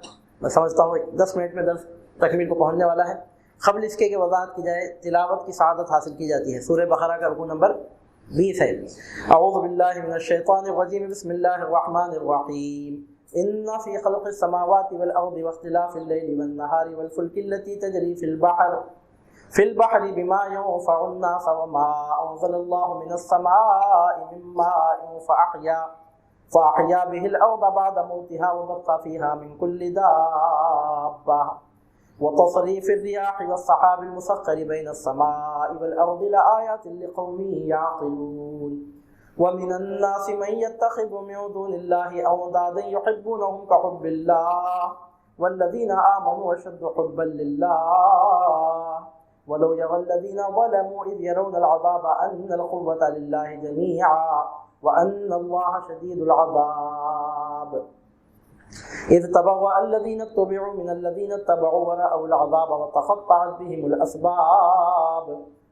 میں سمجھتا ہوں 10 منٹ میں درس تکمیل کو پہنچنے والا ہے۔ قبل اس کے کہ وضاحت کی جائے، تلاوت کی سعادت حاصل کی جاتی ہے۔ سورہ بقرہ کا رکوع نمبر 20 ہے۔ اعوذ باللہ من الشیطان الرجیم، بسم اللہ الرحمن الرحیم، ان فی خلق السماوات والارض واختلاف اللیل والنہار والفلک التی تجری فی البحر بما ينفع الناس وما انزل اللہ من السماء من ماء فأحیا به الارض بعد موتها وبث فیہا من کل دابہ وتصریف الرياح والسحاب المسخر بين السماء والأرض لآيات لقوم يعقلون ومن الناس من يتخذ من دون الله أندادا يحبونهم كحب الله والذين آمنوا أشد حبا لله ولو يرى الذين ظلموا إذ يرون العذاب أن القوة لله جميعا وأن الله شديد العذاب إذ تبرأ الذين اتبعوا من الذين اتبعوا ورأوا العذاب وتقطعت بهم الأسباب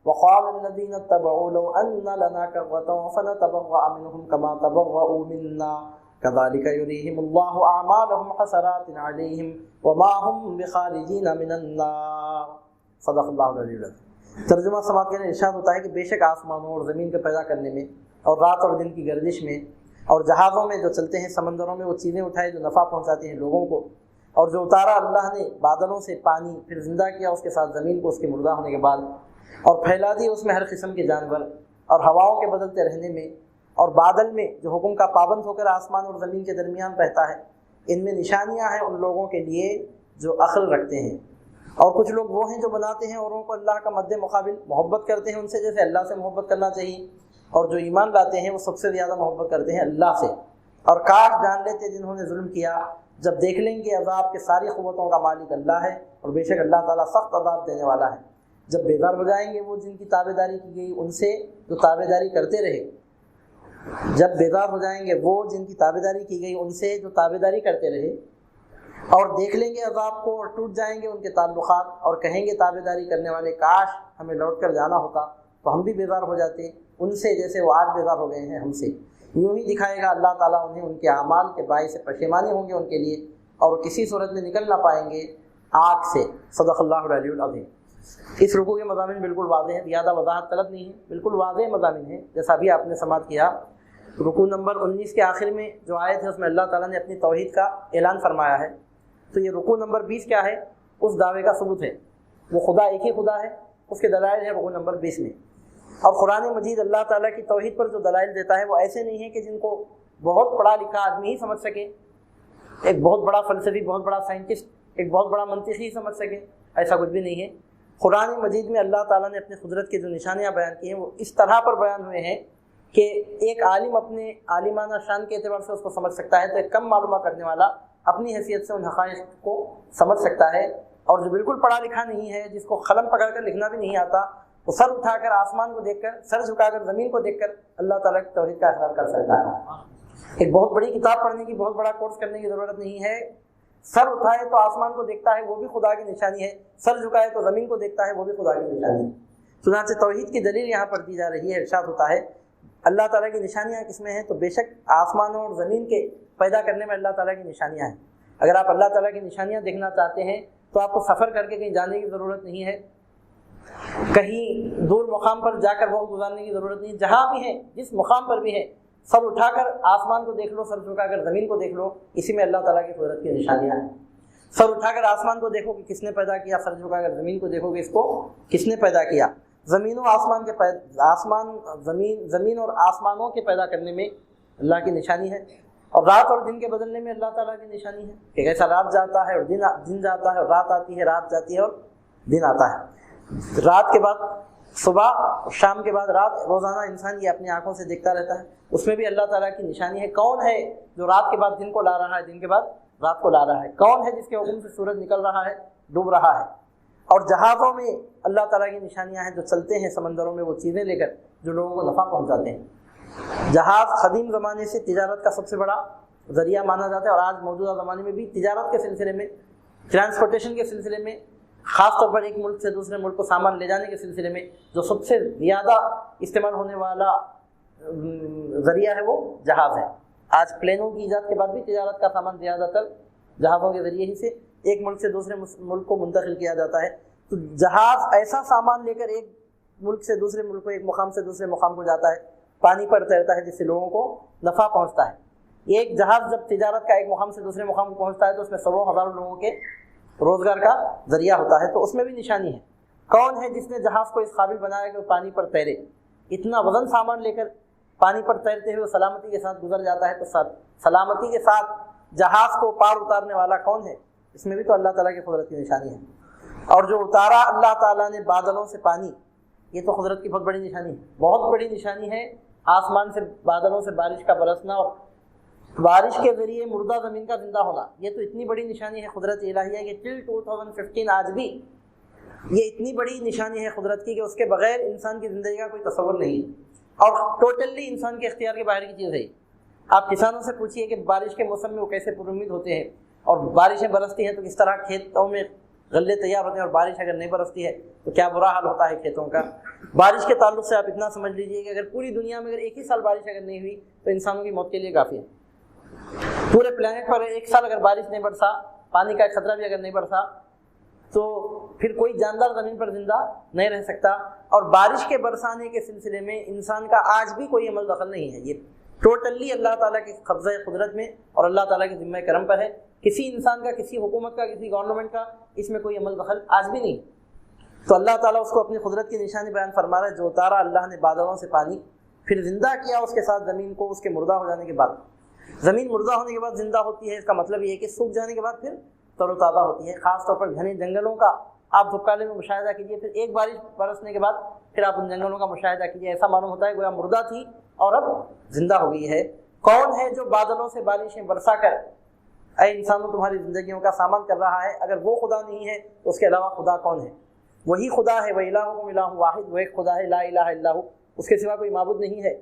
وقال الذين اتبعوا لو أن لنا كرة فنتبرأ منهم كما تبرأوا منا كذلك يريهم الله أعمالهم حسرات عليهم وما هم بخارجين من النار۔ صدق اللہ العلی العظیم۔ ترجمہ سماعت کرنے ارشاد ہوتا ہے کہ بے شک آسمانوں اور زمین کے پیدا کرنے میں اور رات اور دن کی گردش میں اور جہازوں میں جو چلتے ہیں، سمندروں میں وہ چیزیں اٹھائے جو نفع پہنچاتے ہیں لوگوں کو، اور جو اتارا اللہ نے بادلوں سے پانی، پھر زندہ کیا اس کے ساتھ زمین کو اس کے مردہ ہونے کے بعد، اور پھیلا دی اس میں ہر قسم کے جانور، اور ہواؤں کے بدلتے رہنے میں، اور بادل میں جو حکم کا پابند ہو کر آسمان اور زمین کے درمیان رہتا ہے، ان میں نشانیاں ہیں ان لوگوں کے لیے جو عقل رکھتے ہیں۔ اور کچھ لوگ وہ ہیں جو بناتے ہیں اوروں کو اللہ کا مد مقابل، محبت کرتے ہیں ان سے جیسے اللہ سے محبت کرنا چاہیے، اور جو ایمان لاتے ہیں وہ سب سے زیادہ محبت کرتے ہیں اللہ سے۔ اور کاش جان لیتے جنہوں نے ظلم کیا جب دیکھ لیں گے عذاب کے ساری قوتوں کا مالک اللہ ہے اور بے شک اللہ تعالیٰ سخت عذاب دینے والا ہے۔ جب بیدار ہو جائیں گے وہ جن کی تابع داری کی گئی ان سے جو تابع داری کرتے رہے، جب بیدار ہو جائیں گے وہ جن کی تابع داری کی گئی ان سے جو تابع داری کرتے رہے، اور دیکھ لیں گے عذاب کو اور ٹوٹ جائیں گے ان کے تعلقات، اور کہیں گے تابع داری کرنے والے کاش ہمیں لوٹ کر جانا ہوتا تو ہم بھی بیدار ہو جاتے ان سے جیسے وہ آج بیدار ہو گئے ہیں ہم سے۔ یوں ہی دکھائے گا اللہ تعالیٰ انہیں ان کے اعمال کے باعث پشیمانی ہوں گے ان کے لیے، اور وہ کسی صورت میں نکل نہ پائیں گے آگ سے۔ صدق اللہ العلی العظیم۔ اس رکوع کے مضامین بالکل واضح ہیں، زیادہ وضاحت طلب نہیں ہے، بالکل واضح مضامین ہیں جیسا بھی آپ نے سماعت کیا۔ رکوع نمبر 19 کے آخر میں جو آیت ہے اس میں اللہ تعالیٰ نے اپنی توحید کا اعلان فرمایا ہے، تو یہ رکوع نمبر 20 کیا ہے؟ اس دعوے کا ثبوت ہے، وہ خدا ایک ہی خدا ہے، اس کے دلائل ہیں رکوع نمبر 20 میں۔ اور قرآن مجید اللہ تعالیٰ کی توحید پر جو دلائل دیتا ہے وہ ایسے نہیں ہیں کہ جن کو بہت پڑھا لکھا آدمی ہی سمجھ سکے، ایک بہت بڑا فلسفی، بہت بڑا سائنٹسٹ، ایک بہت بڑا منطقی سمجھ سکے، ایسا کچھ بھی نہیں ہے۔ قرآن مجید میں اللہ تعالیٰ نے اپنی قدرت کی جو نشانیاں بیان کی ہیں وہ اس طرح پر بیان ہوئے ہیں کہ ایک عالم اپنے عالمانہ شان کے اعتبار سے اس کو سمجھ سکتا ہے، تو ایک کم معلومات رکھنے والا اپنی حیثیت سے ان حقائق کو سمجھ سکتا ہے، اور جو بالکل پڑھا لکھا نہیں ہے، جس کو قلم پکڑ کر لکھنا بھی نہیں آتا، وہ سر اٹھا کر آسمان کو دیکھ کر، سر جھکا کر زمین کو دیکھ کر اللہ تعالیٰ کی توحید کا اقرار کر سکتا ہے۔ ایک بہت بڑی کتاب پڑھنے کی، بہت بڑا کورس کرنے کی ضرورت نہیں ہے، سر اٹھائے تو آسمان کو دیکھتا ہے وہ بھی خدا کی نشانی ہے، سر جھکائے تو زمین کو دیکھتا ہے وہ بھی خدا کی نشانی ہے۔ چنانچہ توحید کی دلیل یہاں پر دی جا رہی ہے، ارشاد ہوتا ہے اللہ تعالیٰ کی نشانیاں کس میں ہیں؟ تو بے شک آسمانوں اور زمین کے پیدا کرنے میں اللہ تعالیٰ کی نشانیاں ہیں۔ اگر آپ اللہ تعالیٰ کی نشانیاں دیکھنا چاہتے ہیں تو آپ کو سفر کر کے کہیں جانے کی ضرورت نہیں ہے، کہیں دور مقام پر جا کر وقت گزارنے کی ضرورت نہیں، جہاں بھی ہیں، جس مقام پر بھی ہیں، سر اٹھا کر آسمان کو دیکھ لو، سر جھکا کر زمین کو دیکھ لو، اسی میں اللہ تعالیٰ کی قدرت کی نشانیاں ہیں۔ سر اٹھا کر آسمان کو دیکھو کہ کس نے پیدا کیا، سر جھکا کر زمین کو دیکھو کہ اس کو کس نے پیدا کیا۔ زمین و آسمان کے زمین اور آسمانوں کے پیدا کرنے میں اللہ کی نشانی ہے، اور رات اور دن کے بدلنے میں اللہ تعالیٰ کی نشانی ہے کہ کیسا رات جاتا ہے اور دن جاتا ہے، اور رات آتی ہے، رات جاتی ہے اور دن آتا ہے۔ رات کے بعد صبح، شام کے بعد رات، روزانہ انسان یہ اپنی آنکھوں سے دیکھتا رہتا ہے، اس میں بھی اللہ تعالیٰ کی نشانی ہے۔ کون ہے جو رات کے بعد دن کو لا رہا ہے، دن کے بعد رات کو لا رہا ہے؟ کون ہے جس کے حکم سے سورج نکل رہا ہے، ڈوب رہا ہے؟ اور جہازوں میں اللہ تعالیٰ کی نشانیاں ہیں جو چلتے ہیں سمندروں میں وہ چیزیں لے کر جو لوگوں کو نفع پہنچاتے ہیں۔ جہاز قدیم زمانے سے تجارت کا سب سے بڑا ذریعہ مانا جاتا ہے، اور آج موجودہ زمانے میں بھی تجارت کے سلسلے میں، ٹرانسپورٹیشن کے سلسلے میں، خاص طور پر ایک ملک سے دوسرے ملک کو سامان لے جانے کے سلسلے میں جو سب سے زیادہ استعمال ہونے والا ذریعہ ہے وہ جہاز ہے۔ آج پلینوں کی ایجاد کے بعد بھی تجارت کا سامان زیادہ تر جہازوں کے ذریعے ہی سے ایک ملک سے دوسرے ملک کو منتقل کیا جاتا ہے۔ تو جہاز ایسا سامان لے کر ایک ملک سے دوسرے ملک کو، ایک مقام سے دوسرے مقام کو جاتا ہے، پانی پر تیرتا ہے، جس سے لوگوں کو نفع پہنچتا ہے۔ ایک جہاز جب تجارت کا ایک مقام سے دوسرے مقام کو پہنچتا ہے تو اس میں سو ہزاروں لوگوں کے روزگار کا ذریعہ ہوتا ہے، تو اس میں بھی نشانی ہے۔ کون ہے جس نے جہاز کو اس قابل بنایا کہ وہ پانی پر تیرے؟ اتنا وزن سامان لے کر پانی پر تیرتے ہوئے سلامتی کے ساتھ گزر جاتا ہے، تو سلامتی کے ساتھ جہاز کو پار اتارنے والا کون ہے؟ اس میں بھی تو اللہ تعالیٰ کی قدرت کی نشانی ہے۔ اور جو اتارا اللہ تعالیٰ نے بادلوں سے پانی، یہ تو قدرت کی بہت بڑی نشانی ہے، بہت بڑی نشانی ہے۔ آسمان سے بادلوں سے بارش کا برسنا اور بارش کے ذریعے مردہ زمین کا زندہ ہونا، یہ تو اتنی بڑی نشانی ہے قدرت الہیہ کہ ٹل 2015 آج بھی یہ اتنی بڑی نشانی ہے قدرت کی کہ اس کے بغیر انسان کی زندگی کا کوئی تصور نہیں ہے، اور ٹوٹلی انسان کے اختیار کے باہر کی چیز ہے۔ آپ کسانوں سے پوچھئے کہ بارش کے موسم میں وہ کیسے پر امید ہوتے ہیں، اور بارشیں برستی ہیں تو کس طرح کھیتوں میں غلے تیار ہوتے ہیں، اور بارش اگر نہیں برستی ہے تو کیا برا حال ہوتا ہے کھیتوں کا۔ بارش کے تعلق سے آپ اتنا سمجھ لیجئے کہ اگر پوری دنیا میں اگر ایک ہی سال بارش اگر نہیں ہوئی تو انسانوں کی موت کے لیے کافی ہے۔ پورے پلانٹ پر ایک سال اگر بارش نہیں برسا، پانی کا خطرہ بھی اگر نہیں برسا، تو پھر کوئی جاندار زمین پر زندہ نہیں رہ سکتا۔ اور بارش کے برسانے کے سلسلے میں انسان کا آج بھی کوئی عمل دخل نہیں ہے، یہ ٹوٹلی اللہ تعالیٰ کے قبضہ قدرت میں اور اللہ تعالیٰ کے ذمہ کرم پر ہے۔ کسی انسان کا، کسی حکومت کا، کسی گورنمنٹ کا اس میں کوئی عمل دخل آج بھی نہیں۔ تو اللہ تعالیٰ اس کو اپنی قدرت کی نشانی بیان فرما رہا ہے، جو اتارا اللہ نے بادلوں سے پانی، پھر زندہ کیا اس کے ساتھ زمین کو، اس کے مردہ ہو جانے کے بعد۔ زمین مردہ ہونے کے بعد زندہ ہوتی ہے، اس کا مطلب یہ ہے کہ سوکھ جانے کے بعد پھر تر و تازہ ہوتی ہے۔ خاص طور پر گھنے جنگلوں کا آپ دھوپکالے میں مشاہدہ کیجیے، پھر ایک بارش برسنے کے بعد پھر آپ ان جنگلوں کا مشاہدہ کیجیے، ایسا معلوم ہوتا ہے گویا مردہ تھی اور اب زندہ ہو گئی ہے۔ کون ہے جو بادلوں سے بارشیں برسا کر اے انسانوں تمہاری زندگیوں کا سامان کر رہا ہے، اگر وہ خدا نہیں ہے تو اس کے علاوہ خدا کون ہے؟ وہی خدا ہے، وَإِلَٰهُكُمْ إِلَٰهٌ وَاحِدٌ، وہ ایک خدا ہے، لا الہ الا ہو، اس کے سوا کوئی معبود نہیں ہے۔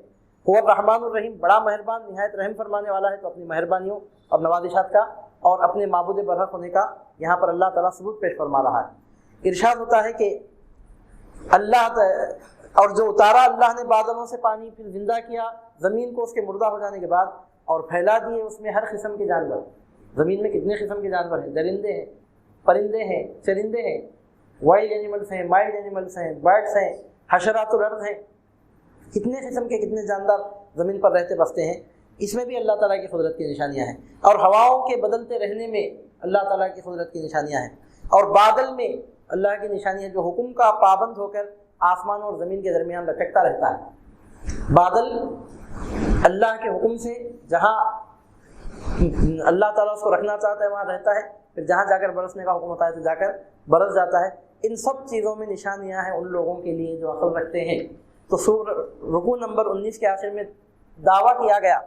هو الرحمن الرحیم، بڑا مہربان نہایت رحم فرمانے والا ہے، تو اپنی مہربانیوں اور نوازشات کا اور اپنے معبود برحق ہونے کا یہاں پر اللہ تعالیٰ ثبوت پیش فرما رہا ہے۔ ارشاد ہوتا ہے کہ اللہ اور جو اتارا اللہ نے بادلوں سے پانی، پھر زندہ کیا زمین کو اس کے مردہ ہو جانے کے بعد، اور پھیلا دیے اس میں ہر قسم کے جانور۔ زمین میں کتنے قسم کے جانور ہیں، درندے ہیں، پرندے ہیں، چرندے ہیں، وائلڈ اینیملس ہیں، مائلڈ اینیملس ہیں، برڈس ہیں، حشرات الارض ہیں، کتنے قسم کے کتنے جاندار زمین پر رہتے بستے ہیں۔ اس میں بھی اللہ تعالیٰ کی قدرت کی نشانیاں ہیں، اور ہواؤں کے بدلتے رہنے میں اللہ تعالیٰ کی قدرت کی نشانیاں ہیں، اور بادل میں اللہ کی نشانی ہے جو حکم کا پابند ہو کر آسمان اور زمین کے درمیان لٹکتا رہتا ہے۔ بادل اللہ کے حکم سے جہاں اللہ تعالیٰ اس کو رکھنا چاہتا ہے وہاں رہتا ہے، پھر جہاں جا کر برسنے کا حکم ہوتا ہے تو جا کر برس جاتا ہے۔ ان سب چیزوں میں نشانیاں ہیں ان لوگوں کے لیے جو عقل رکھتے ہیں۔ تو رکوع نمبر 19 کے آخر میں دعویٰ کیا گیا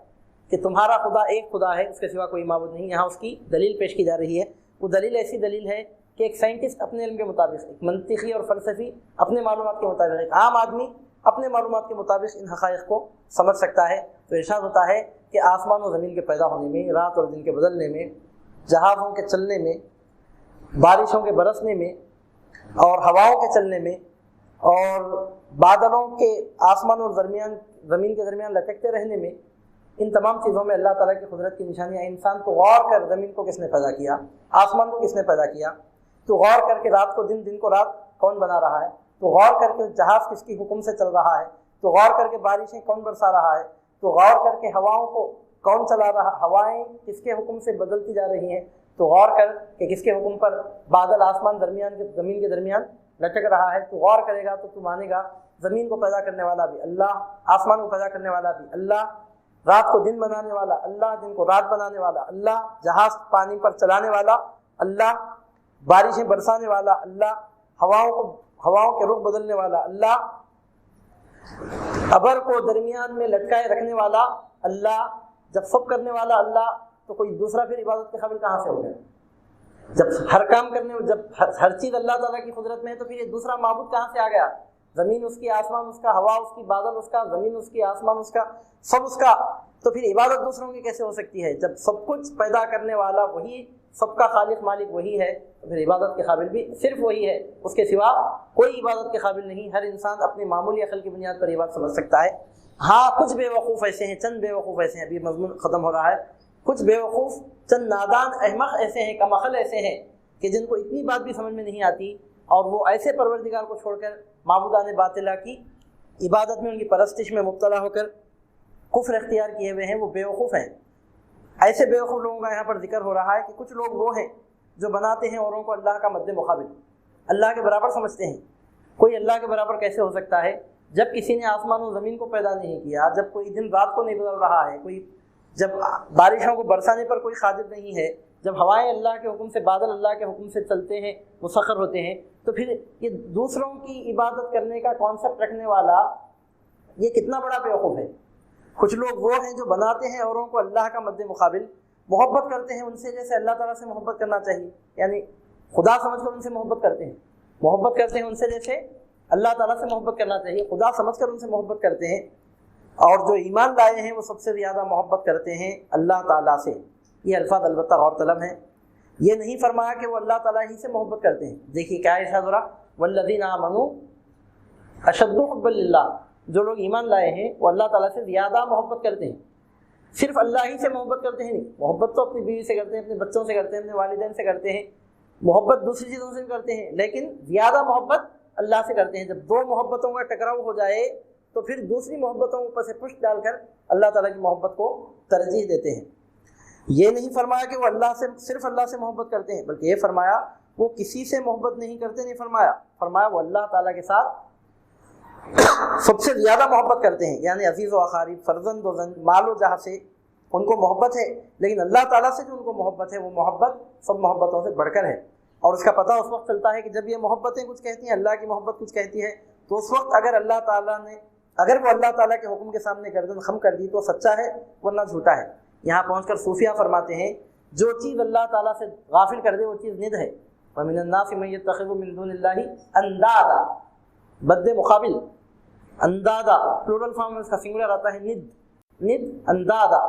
کہ تمہارا خدا ایک خدا ہے، اس کے سوا کوئی معبود نہیں۔ یہاں اس کی دلیل پیش کی جا رہی ہے، وہ دلیل ایسی دلیل ہے کہ ایک سائنٹسٹ اپنے علم کے مطابق، ایک منطقی اور فلسفی اپنے معلومات کے مطابق، ایک عام آدمی اپنے معلومات کے مطابق ان حقائق کو سمجھ سکتا ہے۔ تو ارشاد ہوتا ہے کہ آسمان و زمین کے پیدا ہونے میں، رات اور دن کے بدلنے میں، جہازوں کے چلنے میں، بارشوں کے برسنے میں، اور ہواؤں کے چلنے میں، اور بادلوں کے آسمان اور زمین کے درمیان لٹکتے رہنے میں، ان تمام چیزوں میں اللہ تعالیٰ کی قدرت کی نشانیاں۔ انسان تو غور کر، زمین کو کس نے پیدا کیا، آسمان کو کس نے پیدا کیا، تو غور کر کے رات کو دن، دن کو رات کون بنا رہا ہے، تو غور کر کے جہاز کس کی حکم سے چل رہا ہے، تو غور کر کے بارشیں کون برسا رہا ہے، تو غور کر کے ہواؤں کو کون چلا رہا، ہوائیں کس کے حکم سے بدلتی جا رہی ہیں، تو غور کر کہ کس کے حکم پر بادل آسمان زمین کے درمیان لٹک رہا ہے۔ تو غور کرے گا تو مانے گا زمین کو پیدا کرنے والا بھی اللہ، آسمان کو پیدا کرنے والا بھی اللہ، رات کو دن بنانے والا اللہ، دن کو رات بنانے والا اللہ، جہاز پانی پر چلانے والا اللہ، بارشیں برسانے والا اللہ، ہواؤں کے رخ بدلنے والا اللہ، ابر کو درمیان میں لٹکائے رکھنے والا اللہ، جب سب کرنے والا اللہ، تو کوئی دوسرا پھر عبادت کے قابل کہاں سے ہو گیا؟ جب ہر کام کرنے، جب ہر چیز اللہ تعالیٰ کی قدرت میں ہے تو پھر یہ دوسرا معبود کہاں سے آ گیا؟ زمین اس کی، آسمان اس کا، ہوا اس کی، بادل اس کا، زمین اس کی، آسمان اس کا، سب اس کا، تو پھر عبادت دوسروں کی کیسے ہو سکتی ہے؟ جب سب کچھ پیدا کرنے والا وہی، سب کا خالق مالک وہی ہے، تو پھر عبادت کے قابل بھی صرف وہی ہے، اس کے سوا کوئی عبادت کے قابل نہیں۔ ہر انسان اپنی معمولی عقل کی بنیاد پر یہ بات سمجھ سکتا ہے۔ ہاں کچھ بے وقوف ایسے ہیں، چند بے وقوف ایسے ہیں، ابھی مضمون ختم ہو رہا ہے، کچھ بے وقوف، چند نادان احمق ایسے ہیں، کم عقل ایسے ہیں کہ جن کو اتنی بات بھی سمجھ میں نہیں آتی، اور وہ ایسے پروردگار کو چھوڑ کر معبودان باطلہ کی عبادت میں، ان کی پرستش میں مبتلا ہو کر کفر اختیار کیے ہوئے ہیں، وہ بے وقوف ہیں۔ ایسے بے وقوف لوگوں کا یہاں پر ذکر ہو رہا ہے کہ کچھ لوگ وہ ہیں جو بناتے ہیں اوروں کو اللہ کا مد مقابل، اللہ کے برابر سمجھتے ہیں۔ کوئی اللہ کے برابر کیسے ہو سکتا ہے جب کسی نے آسمان و زمین کو پیدا نہیں کیا، جب کوئی دن رات کو نہیں بدل رہا ہے، جب بارشوں کو برسانے پر کوئی قادر نہیں ہے، جب ہوائیں اللہ کے حکم سے، بادل اللہ کے حکم سے چلتے ہیں، مسخر ہوتے ہیں، تو پھر یہ دوسروں کی عبادت کرنے کا کانسیپٹ رکھنے والا یہ کتنا بڑا بیوقوف ہے۔ کچھ لوگ وہ ہیں جو بناتے ہیں اوروں کو اللہ کا مد مقابل، محبت کرتے ہیں ان سے جیسے اللہ تعالیٰ سے محبت کرنا چاہیے، یعنی خدا سمجھ کر ان سے محبت کرتے ہیں، محبت کرتے ہیں ان سے جیسے اللہ تعالیٰ سے محبت کرنا چاہیے، خدا سمجھ کر ان سے محبت کرتے ہیں۔ اور جو ایمان لائے ہیں وہ سب سے زیادہ محبت کرتے ہیں اللہ تعالیٰ سے۔ یہ الفاظ البتہ غور طلب ہیں، یہ نہیں فرمایا کہ وہ اللہ تعالیٰ ہی سے محبت کرتے ہیں۔ دیکھیے کیا ارشاد ہو رہا، والذین آمنوا اشد حبا للہ، جو لوگ ایمان لائے ہیں وہ اللہ تعالیٰ سے زیادہ محبت کرتے ہیں۔ صرف اللہ ہی سے محبت کرتے ہیں نہیں، محبت تو اپنی بیوی سے کرتے ہیں، اپنے بچوں سے کرتے ہیں، اپنے والدین سے کرتے ہیں، محبت دوسری چیزوں سے بھی کرتے ہیں، لیکن زیادہ محبت اللہ سے کرتے ہیں۔ جب دو محبتوں کا ٹکراؤ ہو جائے تو پھر دوسری محبتوں پر سے پشت ڈال کر اللہ تعالیٰ کی محبت کو ترجیح دیتے ہیں۔ یہ نہیں فرمایا کہ وہ اللہ سے، صرف اللہ سے محبت کرتے ہیں، بلکہ یہ فرمایا وہ کسی سے محبت نہیں کرتے، نہیں فرمایا وہ اللہ تعالیٰ کے ساتھ سب سے زیادہ محبت کرتے ہیں، یعنی عزیز و اقارب، فرزند و زند، مال و جہاں سے ان کو محبت ہے، لیکن اللہ تعالیٰ سے جو ان کو محبت ہے وہ محبت سب محبتوں سے بڑھ کر ہے۔ اور اس کا پتہ اس وقت چلتا ہے کہ جب یہ محبتیں کچھ کہتی ہیں، اللہ کی محبت کچھ کہتی ہے، تو اس وقت اگر وہ اللہ تعالیٰ کے حکم کے سامنے گردن خم کر دی تو سچا ہے ورنہ جھوٹا ہے۔ یہاں پہنچ کر صوفیہ فرماتے ہیں جو چیز اللہ تعالیٰ سے غافل کر دے وہ چیز ند ہے۔ وَمِنَ النَّاسِ مَن يَتَّخِذُ مِن دُونِ اللَّهِ اندادا، بد مقابل، اندادا پلورل فارم میں اس کا سنگولر آتا ہے ند اندادا،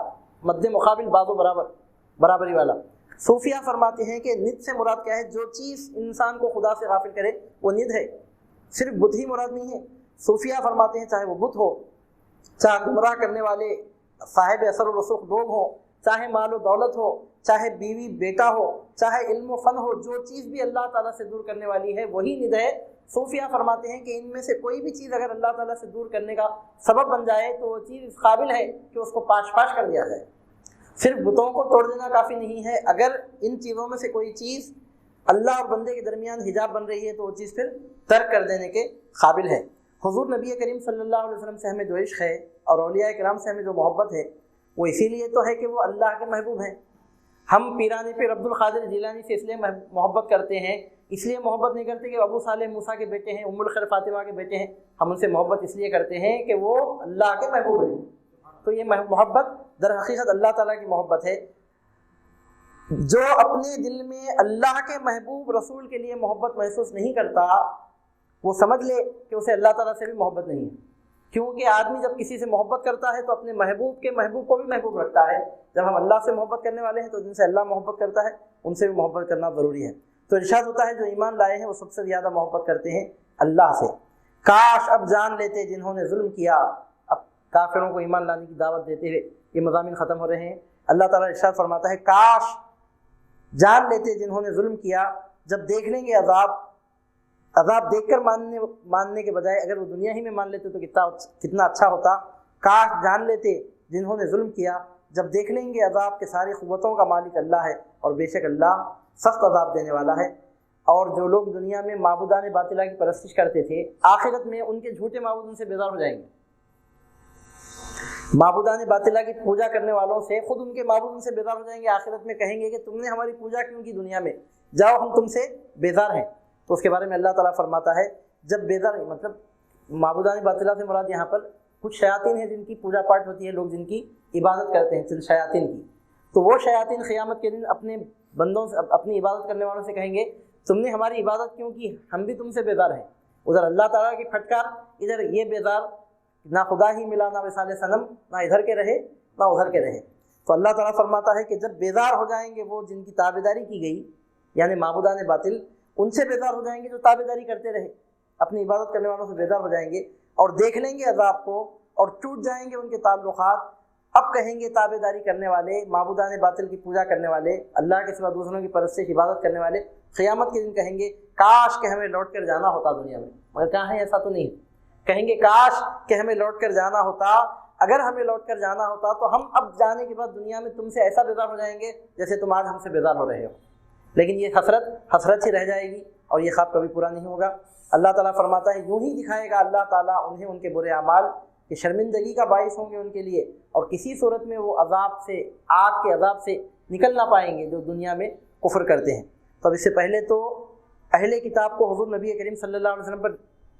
مد مقابل بازو برابری والا۔ صوفیہ فرماتے ہیں کہ ند سے مراد کیا ہے؟ جو چیز انسان کو خدا سے غافل کرے وہ ند ہے، صرف بت ہی مراد نہیں ہے۔ صوفیہ فرماتے ہیں چاہے وہ بت ہو، چاہے گمراہ کرنے والے صاحب اثر و رسوخ لوگ ہوں، چاہے مال و دولت ہو، چاہے بیوی بیٹا ہو، چاہے علم و فن ہو، جو چیز بھی اللہ تعالیٰ سے دور کرنے والی ہے وہی ند ہے۔ صوفیہ فرماتے ہیں کہ ان میں سے کوئی بھی چیز اگر اللہ تعالیٰ سے دور کرنے کا سبب بن جائے تو وہ چیز اس قابل ہے کہ اس کو پاش کر دیا جائے۔ صرف بتوں کو توڑ دینا کافی نہیں ہے، اگر ان چیزوں میں سے کوئی چیز اللہ اور بندے کے درمیان حجاب بن رہی ہے تو وہ چیز پھر ترک کر دینے کے قابل ہے۔ حضور نبی کریم صلی اللہ علیہ وسلم سے ہمیں جو عشق ہے اور اولیاء کرام سے ہمیں جو محبت ہے وہ اسی لیے تو ہے کہ وہ اللہ کے محبوب ہیں۔ ہم پیرانی پیر عبد القادر جیلانی سے اس لیے محبت کرتے ہیں، اس لیے محبت نہیں کرتے کہ ابو صالح موسیٰ کے بیٹے ہیں، ام الخیر فاطمہ کے بیٹے ہیں، ہم ان سے محبت اس لیے کرتے ہیں کہ وہ اللہ کے محبوب ہیں۔ تو یہ محبت در حقیقت اللہ تعالیٰ کی محبت ہے۔ جو اپنے دل میں اللہ کے محبوب رسول کے لیے محبت محسوس نہیں کرتا وہ سمجھ لے کہ اسے اللہ تعالیٰ سے بھی محبت نہیں ہے، کیونکہ آدمی جب کسی سے محبت کرتا ہے تو اپنے محبوب کے محبوب کو بھی محبوب رکھتا ہے۔ جب ہم اللہ سے محبت کرنے والے ہیں تو جن سے اللہ محبت کرتا ہے ان سے بھی محبت کرنا ضروری ہے۔ تو ارشاد ہوتا ہے جو ایمان لائے ہیں وہ سب سے زیادہ محبت کرتے ہیں اللہ سے۔ کاش اب جان لیتے جنہوں نے ظلم کیا۔ اب کافروں کو ایمان لانے کی دعوت دیتے ہوئے یہ مضامین ختم ہو رہے ہیں۔ اللہ تعالیٰ ارشاد فرماتا ہے کاش جان لیتے جنہوں نے ظلم کیا، جب دیکھ لیں گے عذاب دیکھ کر ماننے کے بجائے اگر وہ دنیا ہی میں مان لیتے تو کتنا اچھا ہوتا۔ کاش جان لیتے جنہوں نے ظلم کیا، جب دیکھ لیں گے عذاب کے ساری قوتوں کا مالک اللہ ہے اور بے شک اللہ سخت عذاب دینے والا ہے۔ اور جو لوگ دنیا میں معبودان باطلہ کی پرستش کرتے تھے آخرت میں ان کے جھوٹے معبود ان سے بیزار ہو جائیں گے۔ معبودان باطلہ کی پوجا کرنے والوں سے خود ان کے معبود ان سے بیزار ہو جائیں گے، آخرت میں کہیں گے کہ تم نے ہماری پوجا کیوں کی دنیا میں، جاؤ ہم تم سے بیزار ہیں۔ تو اس کے بارے میں اللہ تعالیٰ فرماتا ہے جب بیزار مطلب معبودان باطلہ سے مراد یہاں پر کچھ شیاطین ہیں جن کی پوجا پاٹ ہوتی ہے، لوگ جن کی عبادت کرتے ہیں چند شیاطین کی، تو وہ شیاطین قیامت کے دن اپنے بندوں سے اپنی عبادت کرنے والوں سے کہیں گے تم نے ہماری عبادت کیوں کی، ہم بھی تم سے بیزار ہیں۔ ادھر اللہ تعالیٰ کی پھٹکار، ادھر یہ بیزار، نہ خدا ہی ملا نہ وصال صنم، نہ ادھر کے رہے نہ ادھر کے رہے۔ تو اللہ تعالیٰ فرماتا ہے کہ جب بیزار ہو جائیں گے وہ جن کی تابعداری کی گئی یعنی معبودان باطل، ان سے بیزار ہو جائیں گے جو تابعداری کرتے رہے، اپنی عبادت کرنے والوں سے بیزار ہو جائیں گے اور دیکھ لیں گے عذاب کو اور ٹوٹ جائیں گے ان کے تعلقات۔ اب کہیں گے تابعداری کرنے والے، معبودان باطل کی پوجا کرنے والے، اللہ کے سوا دوسروں کی پرستش عبادت کرنے والے قیامت کے دن کہیں گے کاش کہ ہمیں لوٹ کر جانا ہوتا دنیا میں، مگر کہاں ہے، ایسا تو نہیں۔ کہیں گے کاش کہ ہمیں لوٹ کر جانا ہوتا، اگر ہمیں لوٹ کر جانا ہوتا تو ہم اب جانے کے بعد دنیا میں تم سے ایسا بیزار ہو جائیں گے جیسے تم آج ہم سے بیزار ہو رہے ہو۔ لیکن یہ حسرت ہی رہ جائے گی اور یہ خواب کبھی پورا نہیں ہوگا۔ اللہ تعالیٰ فرماتا ہے یوں ہی دکھائے گا اللہ تعالیٰ انہیں ان کے برے اعمال کہ شرمندگی کا باعث ہوں گے ان کے لیے، اور کسی صورت میں وہ عذاب سے، آگ کے عذاب سے نکل نہ پائیں گے جو دنیا میں کفر کرتے ہیں۔ تو اب اس سے پہلے تو اہل کتاب کو حضور نبی کریم صلی اللہ علیہ وسلم پر،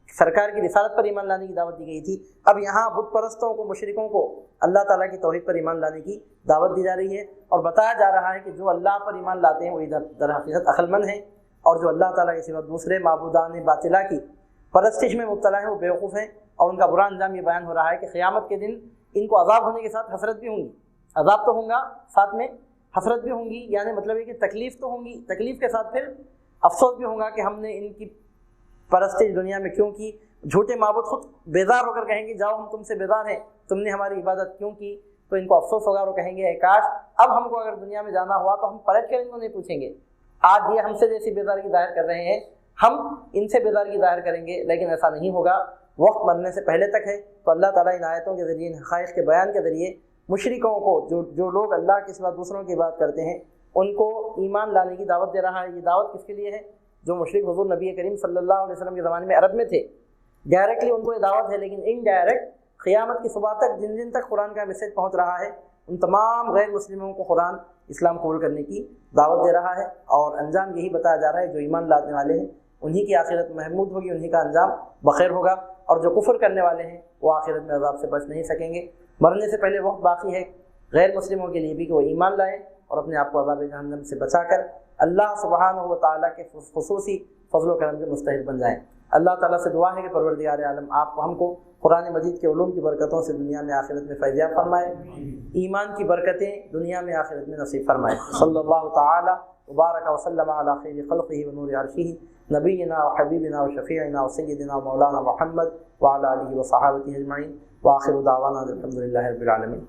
سرکار کی رسالت پر ایمان لانے کی دعوت دی گئی تھی۔ اب یہاں بت پرستوں کو، مشرکوں کو اللہ تعالیٰ کی توحید پر ایمان لانے کی دعوت دی جا رہی ہے اور بتایا جا رہا ہے کہ جو اللہ پر ایمان لاتے ہیں وہ در حقیقت عقل مند ہیں، اور جو اللہ تعالیٰ کے سوا دوسرے معبودان باطلہ کی پرستش میں مبتلا ہیں وہ بیوقوف ہیں۔ اور ان کا برا انجام یہ بیان ہو رہا ہے کہ قیامت کے دن ان کو عذاب ہونے کے ساتھ حسرت بھی ہوں گی، عذاب تو ہوگا ساتھ میں حسرت بھی ہوں گی، یعنی مطلب ہے کہ تکلیف تو ہوں گی، تکلیف کے ساتھ پھر افسوس بھی ہوگا کہ ہم نے ان کی پرستش دنیا میں کیوں کی۔ جھوٹے معبود خود بیزار ہو کر کہیں گے جاؤ ہم تم سے بیزار ہیں، تم نے ہماری عبادت کیوں کی، تو ان کو افسوس ہوگا اور وہ کہیں گے اے کاش اب ہم کو اگر دنیا میں جانا ہوا تو ہم پلٹ کر ان کو نہیں پوچھیں گے، آج یہ ہم سے جیسی بیزاری ظاہر کر رہے ہیں ہم ان سے بیزاری ظاہر کریں گے، لیکن ایسا نہیں ہوگا، وقت مرنے سے پہلے تک ہے۔ تو اللہ تعالیٰ ان آیتوں کے ذریعے، ان حقائق کے بیان کے ذریعے مشرکوں کو، جو لوگ اللہ کے سوا دوسروں کی عبادت کرتے ہیں ان کو ایمان لانے کی دعوت دے رہا ہے۔ یہ دعوت کس کے لیے ہے؟ جو مشرک حضور نبی کریم صلی اللہ علیہ وسلم کے زمانے میں عرب میں تھے، ڈائریکٹلی ان کو یہ دعوت ہے، لیکن انڈائریکٹ قیامت کی صبح تک جن جن تک قرآن کا میسج پہنچ رہا ہے ان تمام غیر مسلموں کو قرآن اسلام قبول کرنے کی دعوت دے رہا ہے، اور انجام یہی بتایا جا رہا ہے جو ایمان لانے والے ہیں انہی کی آخرت محمود ہوگی، انہی کا انجام بخیر ہوگا، اور جو کفر کرنے والے ہیں وہ آخرت میں عذاب سے بچ نہیں سکیں گے۔ مرنے سے پہلے وقت باقی ہے غیر مسلموں کے لیے بھی کہ وہ ایمان لائیں اور اپنے آپ کو عذاب جہنم سے بچا کر اللہ سبحانہ و تعالیٰ کے خصوصی فضل و کرم کے مستحق بن جائیں۔ اللہ تعالیٰ سے دعا ہے کہ پروردگار عالم آپ ہم کو قرآن مجید کے علوم کی برکتوں سے دنیا میں آخرت میں فیضیاب فرمائے، ایمان کی برکتیں دنیا میں آخرت میں نصیب فرمائے۔ صلی اللہ تعالیٰ وبارک وسلم علی خیر خلقہ ونور عرشہ نبینا وحبیبنا وشفیعنا وسیدنا مولانا محمد وعلی آلہ وصحابہ اجمعین، وآخر دعوانا الحمد للہ رب العالمین۔